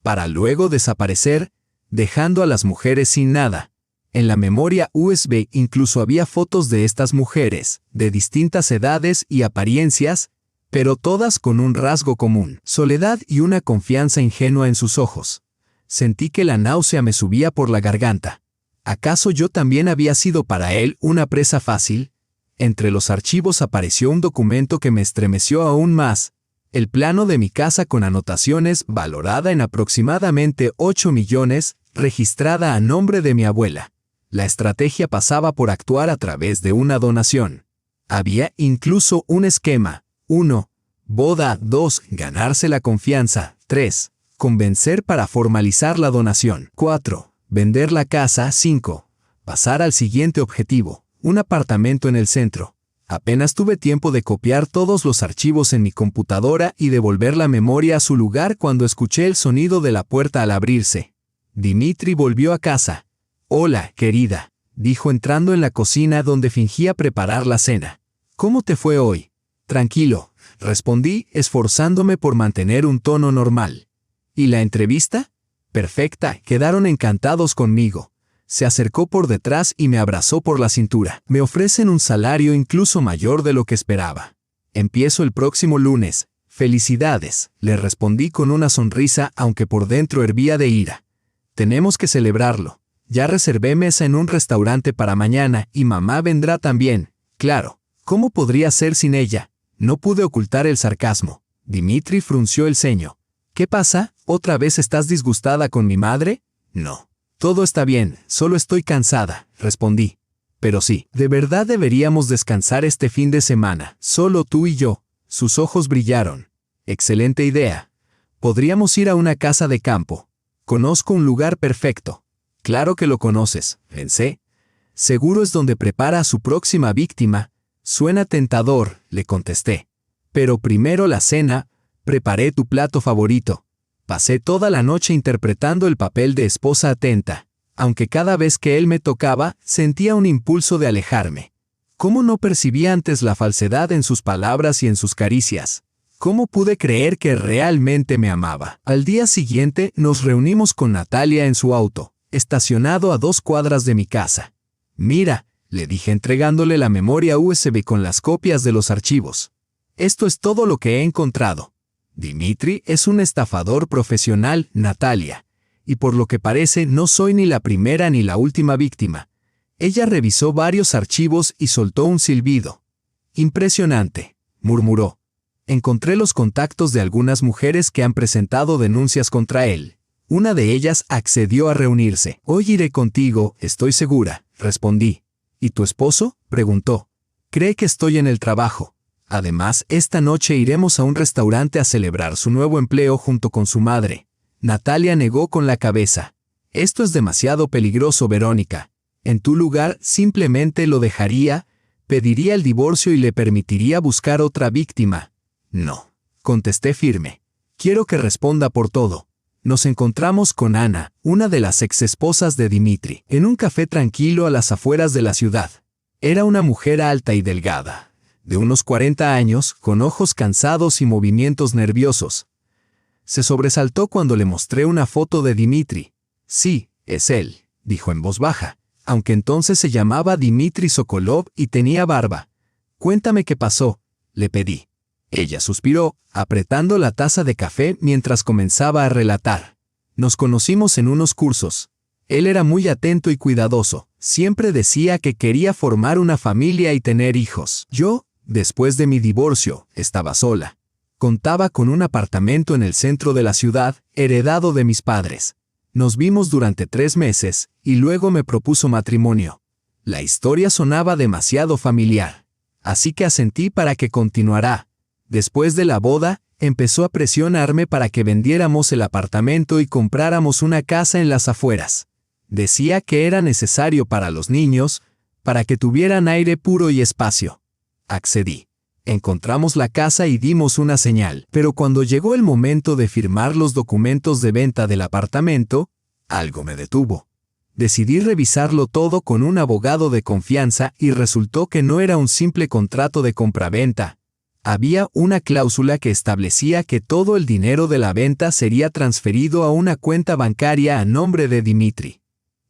Speaker 1: para luego desaparecer, dejando a las mujeres sin nada. En la memoria USB incluso había fotos de estas mujeres, de distintas edades y apariencias, pero todas con un rasgo común: soledad y una confianza ingenua en sus ojos. Sentí que la náusea me subía por la garganta. ¿Acaso yo también había sido para él una presa fácil? Entre los archivos apareció un documento que me estremeció aún más: el plano de mi casa con anotaciones, valorada en aproximadamente 8 millones, registrada a nombre de mi abuela. La estrategia pasaba por actuar a través de una donación. Había incluso un esquema: 1. Boda. 2. Ganarse la confianza. 3. Convencer para formalizar la donación. 4. Vender la casa. 5. Pasar al siguiente objetivo: un apartamento en el centro. Apenas tuve tiempo de copiar todos los archivos en mi computadora y devolver la memoria a su lugar cuando escuché el sonido de la puerta al abrirse. Dimitri volvió a casa. «Hola, querida», dijo entrando en la cocina donde fingía preparar la cena. «¿Cómo te fue hoy?» «Tranquilo», respondí, esforzándome por mantener un tono normal. «¿Y la entrevista?» «Perfecta, quedaron encantados conmigo». Se acercó por detrás y me abrazó por la cintura. «Me ofrecen un salario incluso mayor de lo que esperaba. Empiezo el próximo lunes. Felicidades», le respondí con una sonrisa aunque por dentro hervía de ira. «Tenemos que celebrarlo. Ya reservé mesa en un restaurante para mañana y mamá vendrá también. Claro, ¿cómo podría ser sin ella?» No pude ocultar el sarcasmo. Dimitri frunció el ceño. «¿Qué pasa? ¿Otra vez estás disgustada con mi madre?» «No. Todo está bien, solo estoy cansada», respondí. «Pero sí, de verdad deberíamos descansar este fin de semana, solo tú y yo». Sus ojos brillaron. «Excelente idea. Podríamos ir a una casa de campo. Conozco un lugar perfecto». «Claro que lo conoces», pensé. «Seguro es donde prepara a su próxima víctima». «Suena tentador», le contesté. «Pero primero la cena. Preparé tu plato favorito». Pasé toda la noche interpretando el papel de esposa atenta, aunque cada vez que él me tocaba, sentía un impulso de alejarme. ¿Cómo no percibía antes la falsedad en sus palabras y en sus caricias? ¿Cómo pude creer que realmente me amaba? Al día siguiente nos reunimos con Natalia en su auto, estacionado a 2 cuadras de mi casa. «Mira», le dije entregándole la memoria USB con las copias de los archivos. «Esto es todo lo que he encontrado. Dimitri es un estafador profesional, Natalia. Y por lo que parece no soy ni la primera ni la última víctima». Ella revisó varios archivos y soltó un silbido. «Impresionante», murmuró. «Encontré los contactos de algunas mujeres que han presentado denuncias contra él. Una de ellas accedió a reunirse. Hoy iré contigo, estoy segura», respondí. «¿Y tu esposo?», preguntó. Cree que estoy en el trabajo. Además, esta noche iremos a un restaurante a celebrar su nuevo empleo junto con su madre. Natalia negó con la cabeza. Esto es demasiado peligroso, Verónica. En tu lugar, simplemente lo dejaría, pediría el divorcio y le permitiría buscar otra víctima. No, contesté firme. Quiero que responda por todo. Nos encontramos con Ana, una de las exesposas de Dimitri, en un café tranquilo a las afueras de la ciudad. Era una mujer alta y delgada, de unos 40 años, con ojos cansados y movimientos nerviosos. Se sobresaltó cuando le mostré una foto de Dimitri. Sí, es él, dijo en voz baja, aunque entonces se llamaba Dimitri Sokolov y tenía barba. Cuéntame qué pasó, le pedí. Ella suspiró, apretando la taza de café mientras comenzaba a relatar. Nos conocimos en unos cursos. Él era muy atento y cuidadoso. Siempre decía que quería formar una familia y tener hijos. Yo, después de mi divorcio, estaba sola. Contaba con un apartamento en el centro de la ciudad, heredado de mis padres. Nos vimos durante 3 meses, y luego me propuso matrimonio. La historia sonaba demasiado familiar. Así que asentí para que continuara. Después de la boda, empezó a presionarme para que vendiéramos el apartamento y compráramos una casa en las afueras. Decía que era necesario para los niños, para que tuvieran aire puro y espacio. Accedí. Encontramos la casa y dimos una señal, pero cuando llegó el momento de firmar los documentos de venta del apartamento, algo me detuvo. Decidí revisarlo todo con un abogado de confianza y resultó que no era un simple contrato de compraventa. Había una cláusula que establecía que todo el dinero de la venta sería transferido a una cuenta bancaria a nombre de Dimitri.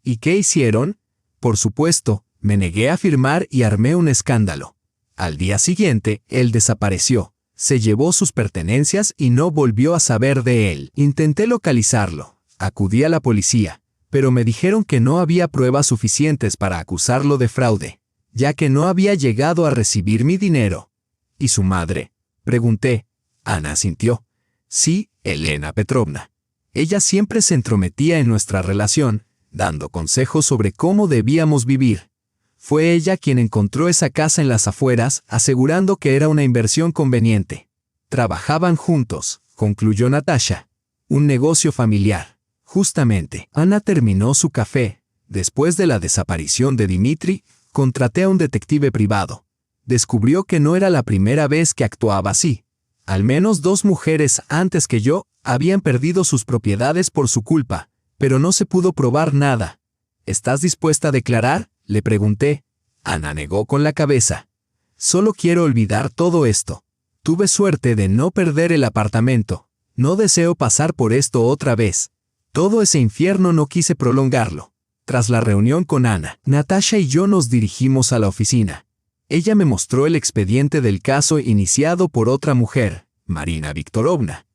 Speaker 1: ¿Y qué hicieron? Por supuesto, me negué a firmar y armé un escándalo. Al día siguiente, él desapareció, se llevó sus pertenencias y no volvió a saber de él. Intenté localizarlo, acudí a la policía, pero me dijeron que no había pruebas suficientes para acusarlo de fraude, ya que no había llegado a recibir mi dinero. ¿Y su madre? Pregunté. Ana asintió. Sí, Elena Petrovna. Ella siempre se entrometía en nuestra relación, dando consejos sobre cómo debíamos vivir. Fue ella quien encontró esa casa en las afueras, asegurando que era una inversión conveniente. Trabajaban juntos, concluyó Natasha. Un negocio familiar. Justamente, Ana terminó su café. Después de la desaparición de Dimitri, contraté a un detective privado. Descubrió que no era la primera vez que actuaba así. Al menos 2 mujeres antes que yo habían perdido sus propiedades por su culpa, pero no se pudo probar nada. ¿Estás dispuesta a declarar?, le pregunté. Ana negó con la cabeza. Solo quiero olvidar todo esto. Tuve suerte de no perder el apartamento. No deseo pasar por esto otra vez. Todo ese infierno no quise prolongarlo. Tras la reunión con Ana, Natasha y yo nos dirigimos a la oficina. Ella me mostró el expediente del caso iniciado por otra mujer, Marina Viktorovna.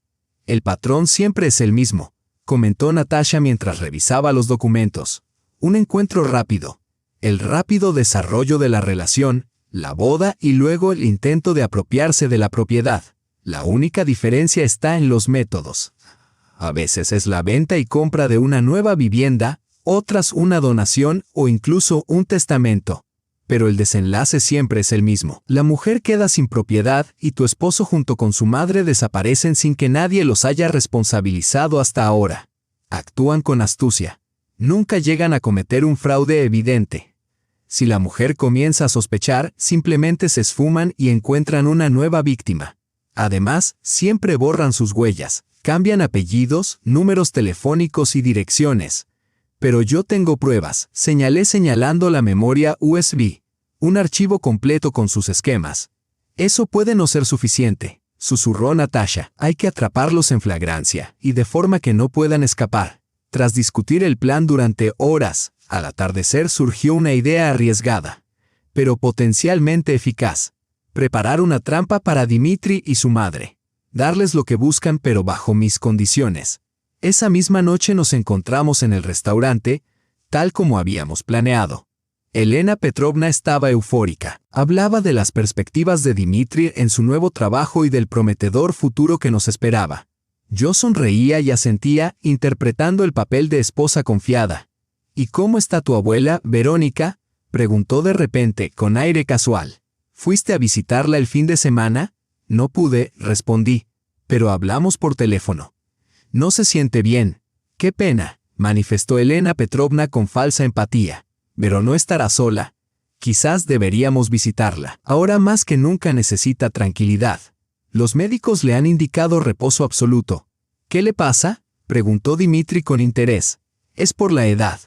Speaker 1: El patrón siempre es el mismo, comentó Natasha mientras revisaba los documentos. Un encuentro rápido. El rápido desarrollo de la relación, la boda y luego el intento de apropiarse de la propiedad. La única diferencia está en los métodos. A veces es la venta y compra de una nueva vivienda, otras una donación o incluso un testamento. Pero el desenlace siempre es el mismo. La mujer queda sin propiedad y tu esposo junto con su madre desaparecen sin que nadie los haya responsabilizado hasta ahora. Actúan con astucia. Nunca llegan a cometer un fraude evidente. Si la mujer comienza a sospechar, simplemente se esfuman y encuentran una nueva víctima. Además, siempre borran sus huellas, cambian apellidos, números telefónicos y direcciones. Pero yo tengo pruebas, señalé señalando la memoria USB. Un archivo completo con sus esquemas. Eso puede no ser suficiente, susurró Natasha. Hay que atraparlos en flagrancia, y de forma que no puedan escapar. Tras discutir el plan durante horas, al atardecer surgió una idea arriesgada, pero potencialmente eficaz. Preparar una trampa para Dimitri y su madre. Darles lo que buscan pero bajo mis condiciones. Esa misma noche nos encontramos en el restaurante, tal como habíamos planeado. Elena Petrovna estaba eufórica. Hablaba de las perspectivas de Dimitri en su nuevo trabajo y del prometedor futuro que nos esperaba. Yo sonreía y asentía, interpretando el papel de esposa confiada. ¿Y cómo está tu abuela, Verónica?, preguntó de repente, con aire casual. ¿Fuiste a visitarla el fin de semana? No pude, respondí, pero hablamos por teléfono. No se siente bien. Qué pena, manifestó Elena Petrovna con falsa empatía. Pero no estará sola. Quizás deberíamos visitarla. Ahora más que nunca necesita tranquilidad. Los médicos le han indicado reposo absoluto. ¿Qué le pasa?, preguntó Dmitri con interés. Es por la edad.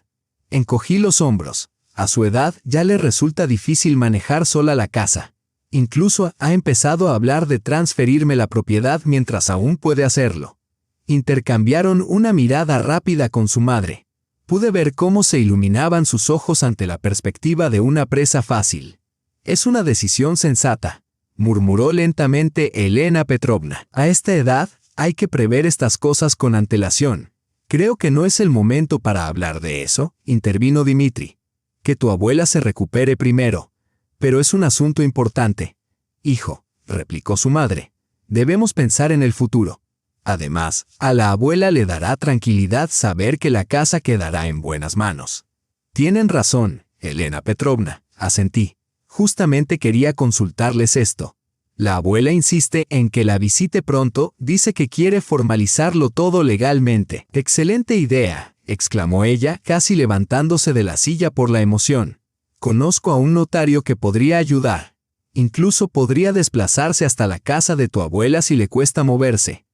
Speaker 1: Encogí los hombros. A su edad ya le resulta difícil manejar sola la casa. Incluso ha empezado a hablar de transferirme la propiedad mientras aún puede hacerlo. Intercambiaron una mirada rápida con su madre. Pude ver cómo se iluminaban sus ojos ante la perspectiva de una presa fácil. Es una decisión sensata, murmuró lentamente Elena Petrovna. A esta edad, hay que prever estas cosas con antelación. Creo que no es el momento para hablar de eso, intervino Dmitri. Que tu abuela se recupere primero. Pero es un asunto importante. Hijo, replicó su madre. Debemos pensar en el futuro. Además, a la abuela le dará tranquilidad saber que la casa quedará en buenas manos. Tienen razón, Elena Petrovna, asentí. Justamente quería consultarles esto. La abuela insiste en que la visite pronto, dice que quiere formalizarlo todo legalmente. Excelente idea, exclamó ella, casi levantándose de la silla por la emoción. Conozco a un notario que podría ayudar. Incluso podría desplazarse hasta la casa de tu abuela si le cuesta moverse.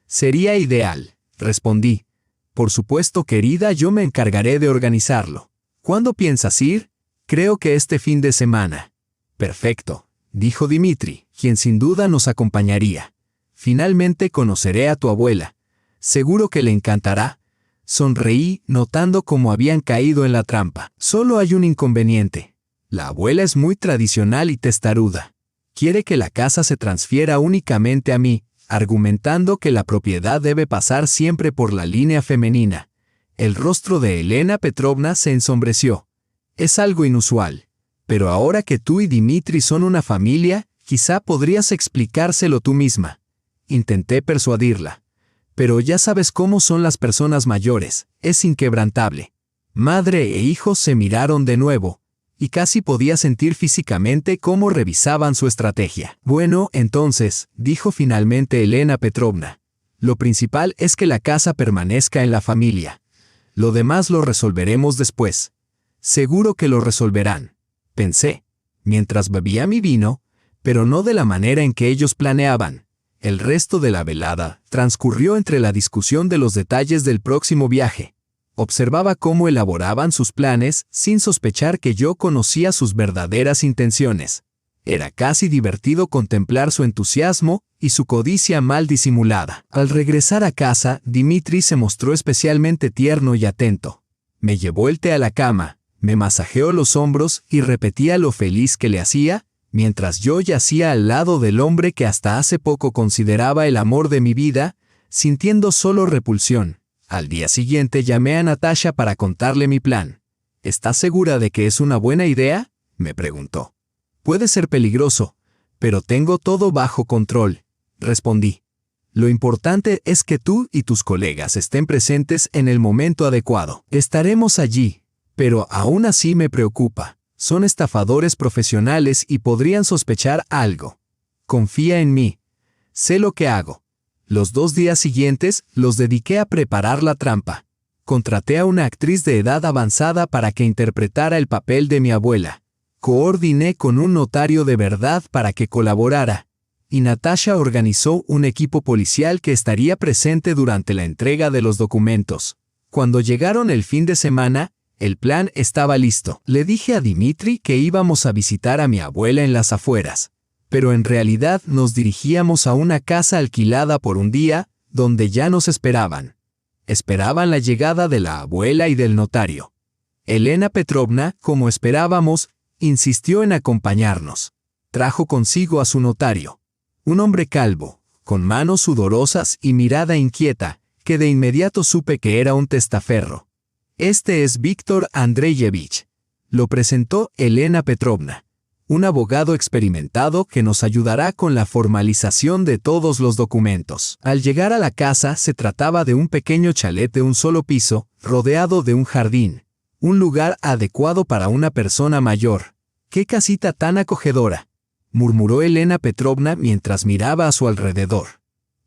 Speaker 1: Sería ideal, respondí. Por supuesto, querida, yo me encargaré de organizarlo. ¿Cuándo piensas ir? Creo que este fin de semana. Perfecto, dijo Dmitri, quien sin duda nos acompañaría. Finalmente conoceré a tu abuela. Seguro que le encantará. Sonreí, notando cómo habían caído en la trampa. Solo hay un inconveniente. La abuela es muy tradicional y testaruda. Quiere que la casa se transfiera únicamente a mí, argumentando que la propiedad debe pasar siempre por la línea femenina. El rostro de Elena Petrovna se ensombreció. Es algo inusual. Pero ahora que tú y Dmitri son una familia, quizá podrías explicárselo tú misma. Intenté persuadirla. Pero ya sabes cómo son las personas mayores, es inquebrantable. Madre e hijos se miraron de nuevo, y casi podía sentir físicamente cómo revisaban su estrategia. Bueno, entonces, dijo finalmente Elena Petrovna, lo principal es que la casa permanezca en la familia. Lo demás lo resolveremos después. Seguro que lo resolverán, pensé, mientras bebía mi vino, pero no de la manera en que ellos planeaban. El resto de la velada transcurrió entre la discusión de los detalles del próximo viaje. Observaba cómo elaboraban sus planes sin sospechar que yo conocía sus verdaderas intenciones. Era casi divertido contemplar su entusiasmo y su codicia mal disimulada. Al regresar a casa, Dmitri se mostró especialmente tierno y atento. Me llevó el té a la cama, me masajeó los hombros y repetía lo feliz que le hacía, mientras yo yacía al lado del hombre que hasta hace poco consideraba el amor de mi vida, sintiendo solo repulsión. Al día siguiente llamé a Natasha para contarle mi plan. ¿Estás segura de que es una buena idea?, me preguntó. Puede ser peligroso, pero tengo todo bajo control, respondí. Lo importante es que tú y tus colegas estén presentes en el momento adecuado. Estaremos allí, pero aún así me preocupa. Son estafadores profesionales y podrían sospechar algo. Confía en mí. Sé lo que hago. Los 2 días siguientes los dediqué a preparar la trampa. Contraté a una actriz de edad avanzada para que interpretara el papel de mi abuela. Coordiné con un notario de verdad para que colaborara. Y Natasha organizó un equipo policial que estaría presente durante la entrega de los documentos. Cuando llegaron el fin de semana, el plan estaba listo. Le dije a Dmitri que íbamos a visitar a mi abuela en las afueras. Pero en realidad nos dirigíamos a una casa alquilada por un día, donde ya nos esperaban. Esperaban la llegada de la abuela y del notario. Elena Petrovna, como esperábamos, insistió en acompañarnos. Trajo consigo a su notario. Un hombre calvo, con manos sudorosas y mirada inquieta, que de inmediato supe que era un testaferro. Este es Víctor Andreyevich. Lo presentó Elena Petrovna. Un abogado experimentado que nos ayudará con la formalización de todos los documentos. Al llegar a la casa se trataba de un pequeño chalet de un solo piso, rodeado de un jardín. Un lugar adecuado para una persona mayor. ¡Qué casita tan acogedora! murmuró Elena Petrovna mientras miraba a su alrededor.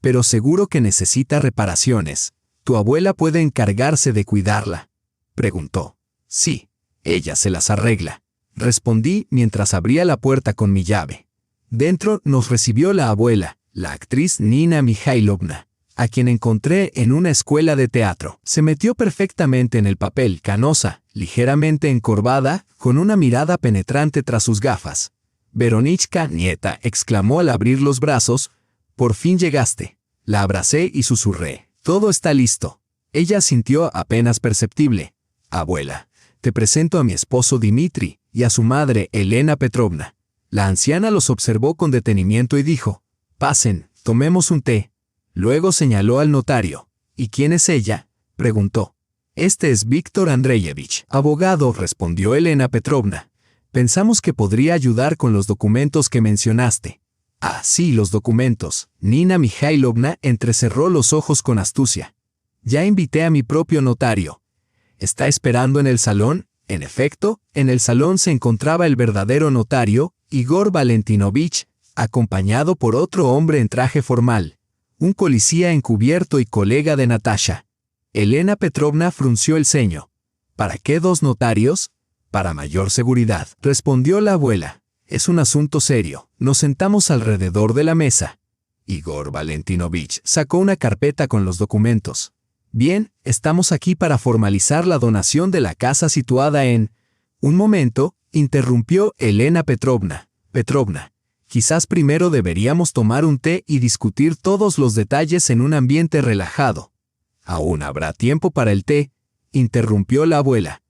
Speaker 1: Pero seguro que necesita reparaciones. ¿Tu abuela puede encargarse de cuidarla?, preguntó. Sí, ella se las arregla, respondí mientras abría la puerta con mi llave. Dentro nos recibió la abuela, la actriz Nina Mikhailovna, a quien encontré en una escuela de teatro. Se metió perfectamente en el papel, canosa, ligeramente encorvada, con una mirada penetrante tras sus gafas. «Veronichka, nieta», exclamó al abrir los brazos, «por fin llegaste». La abracé y susurré, «todo está listo». Ella asintió apenas perceptible. «Abuela, te presento a mi esposo Dmitri y a su madre Elena Petrovna». La anciana los observó con detenimiento y dijo, «Pasen, tomemos un té». Luego señaló al notario. «¿Y quién es ella?», preguntó. «Este es Víctor Andreyevich, abogado», respondió Elena Petrovna. «Pensamos que podría ayudar con los documentos que mencionaste». «Ah, sí, los documentos». Nina Mikhailovna entrecerró los ojos con astucia. «Ya invité a mi propio notario. ¿Está esperando en el salón?». En efecto, en el salón se encontraba el verdadero notario, Igor Valentinovich, acompañado por otro hombre en traje formal, un policía encubierto y colega de Natasha. Elena Petrovna frunció el ceño. «¿Para qué 2 notarios?». «Para mayor seguridad», respondió la abuela. «Es un asunto serio». Nos sentamos alrededor de la mesa. Igor Valentinovich sacó una carpeta con los documentos. «Bien, estamos aquí para formalizar la donación de la casa situada en...». «Un momento», interrumpió Elena Petrovna. «Petrovna, quizás primero deberíamos tomar un té y discutir todos los detalles en un ambiente relajado». «Aún habrá tiempo para el té», interrumpió la abuela.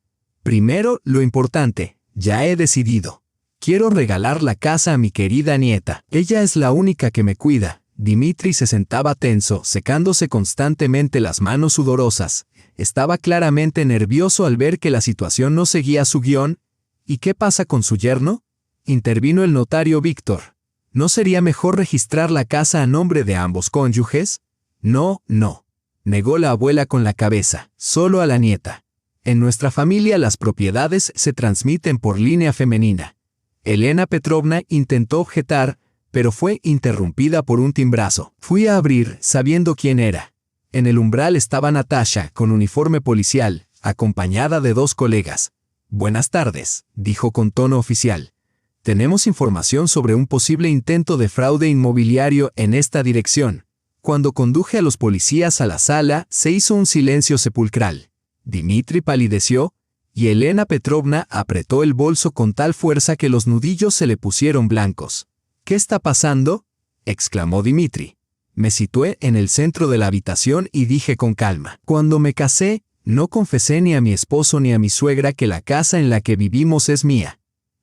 Speaker 1: «Primero, lo importante, ya he decidido. Quiero regalar la casa a mi querida nieta. Ella es la única que me cuida». Dmitri se sentaba tenso, secándose constantemente las manos sudorosas. Estaba claramente nervioso al ver que la situación no seguía su guión. «¿Y qué pasa con su yerno?», intervino el notario Víctor. «¿No sería mejor registrar la casa a nombre de ambos cónyuges?». «No, no», negó la abuela con la cabeza, «solo a la nieta. En nuestra familia las propiedades se transmiten por línea femenina». Elena Petrovna intentó objetar, pero fue interrumpida por un timbrazo. Fui a abrir, sabiendo quién era. En el umbral estaba Natasha, con uniforme policial, acompañada de 2 colegas. «Buenas tardes», dijo con tono oficial. «Tenemos información sobre un posible intento de fraude inmobiliario en esta dirección». Cuando conduje a los policías a la sala, se hizo un silencio sepulcral. Dmitri palideció, y Elena Petrovna apretó el bolso con tal fuerza que los nudillos se le pusieron blancos. «¿Qué está pasando?», exclamó Dmitri. Me situé en el centro de la habitación y dije con calma, «Cuando me casé, no confesé ni a mi esposo ni a mi suegra que la casa en la que vivimos es mía.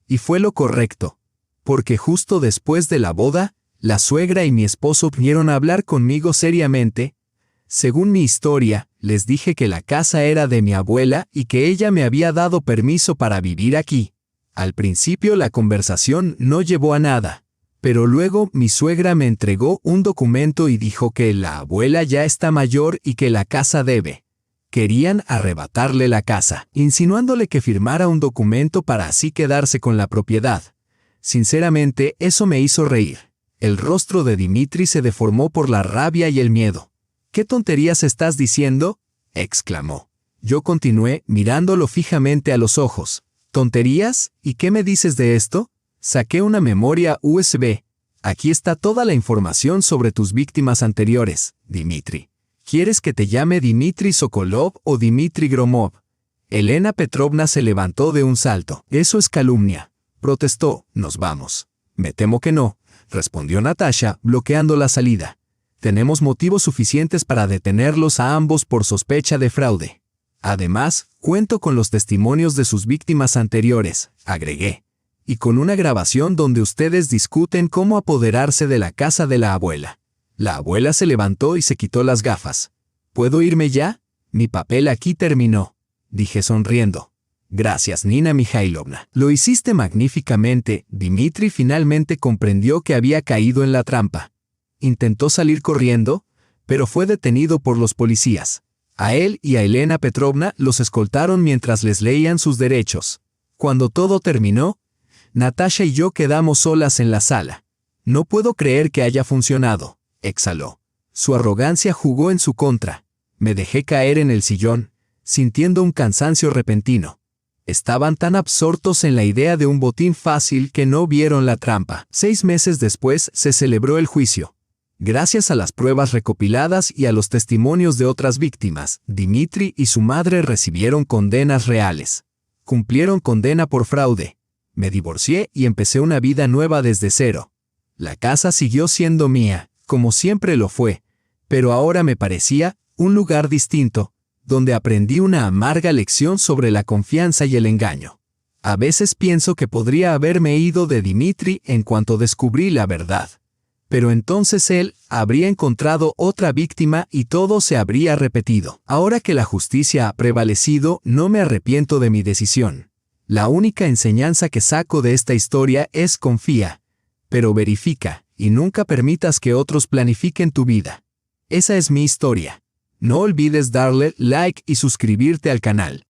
Speaker 1: Y fue lo correcto, porque justo después de la boda, la suegra y mi esposo vinieron a hablar conmigo seriamente. Según mi historia, les dije que la casa era de mi abuela y que ella me había dado permiso para vivir aquí. Al principio la conversación no llevó a nada, pero luego mi suegra me entregó un documento y dijo que la abuela ya está mayor y que la casa debe. Querían arrebatarle la casa, insinuándole que firmara un documento para así quedarse con la propiedad. Sinceramente, eso me hizo reír». El rostro de Dmitri se deformó por la rabia y el miedo. «¿Qué tonterías estás diciendo?», exclamó. Yo continué mirándolo fijamente a los ojos. «¿Tonterías? ¿Y qué me dices de esto?». Saqué una memoria USB. «Aquí está toda la información sobre tus víctimas anteriores, Dmitri. ¿Quieres que te llame Dmitri Sokolov o Dmitri Gromov?». Elena Petrovna se levantó de un salto. «Eso es calumnia», protestó. «Nos vamos». «Me temo que no», respondió Natasha, bloqueando la salida. «Tenemos motivos suficientes para detenerlos a ambos por sospecha de fraude. Además, cuento con los testimonios de sus víctimas anteriores», agregué, «y con una grabación donde ustedes discuten cómo apoderarse de la casa de la abuela». La abuela se levantó y se quitó las gafas. «¿Puedo irme ya? Mi papel aquí terminó», dije sonriendo. «Gracias, Nina Mikhailovna. Lo hiciste magníficamente». Dmitri finalmente comprendió que había caído en la trampa. Intentó salir corriendo, pero fue detenido por los policías. A él y a Elena Petrovna los escoltaron mientras les leían sus derechos. Cuando todo terminó, Natasha y yo quedamos solas en la sala. No puedo creer que haya funcionado, exhaló. Su arrogancia jugó en su contra. Me dejé caer en el sillón, sintiendo un cansancio repentino. Estaban tan absortos en la idea de un botín fácil que no vieron la trampa. 6 meses después se celebró el juicio. Gracias a las pruebas recopiladas y a los testimonios de otras víctimas, Dimitri y su madre recibieron condenas reales. Cumplieron condena por fraude. Me divorcié y empecé una vida nueva desde cero. La casa siguió siendo mía, como siempre lo fue, pero ahora me parecía un lugar distinto, donde aprendí una amarga lección sobre la confianza y el engaño. A veces pienso que podría haberme ido de Dimitri en cuanto descubrí la verdad. Pero entonces él habría encontrado otra víctima y todo se habría repetido. Ahora que la justicia ha prevalecido, no me arrepiento de mi decisión. La única enseñanza que saco de esta historia es confía, pero verifica, y nunca permitas que otros planifiquen tu vida. Esa es mi historia. No olvides darle like y suscribirte al canal.